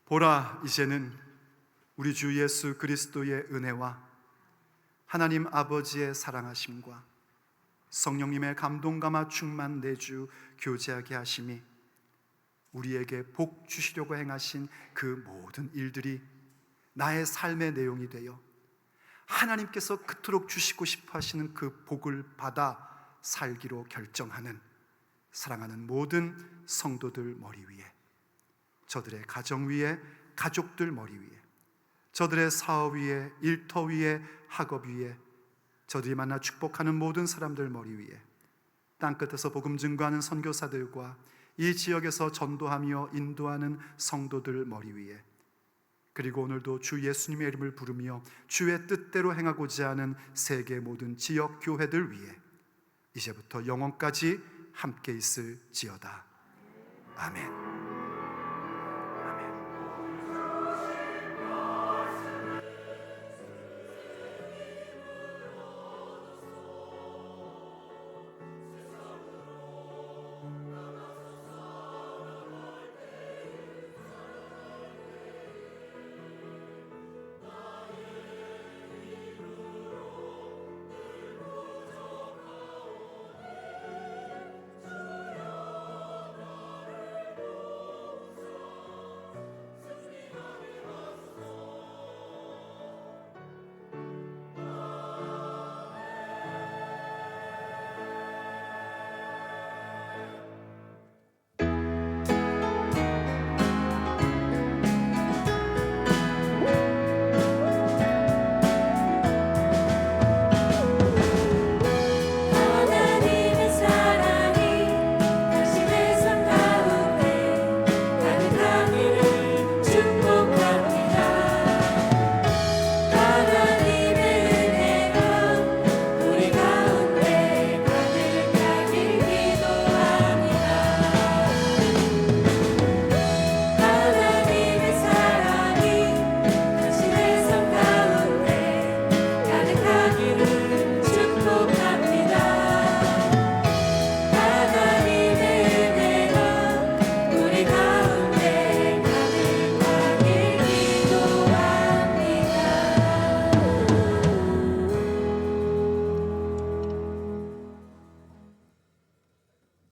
보라, 이제는 우리 주 예수 그리스도의 은혜와 하나님 아버지의 사랑하심과 성령님의 감동감화 충만 내주 교제하게 하심이 우리에게 복 주시려고 행하신 그 모든 일들이 나의 삶의 내용이 되어 하나님께서 그토록 주시고 싶어 하시는 그 복을 받아 살기로 결정하는 사랑하는 모든 성도들 머리 위에, 저들의 가정 위에, 가족들 머리 위에, 저들의 사업 위에, 일터 위에, 학업 위에, 저들이 만나 축복하는 모든 사람들 머리 위에, 땅끝에서 복음 증거하는 선교사들과 이 지역에서 전도하며 인도하는 성도들 머리 위에, 그리고 오늘도 주 예수님의 이름을 부르며 주의 뜻대로 행하고자 하는 세계 모든 지역 교회들 위에 이제부터 영원까지 함께 있을지어다. 아멘.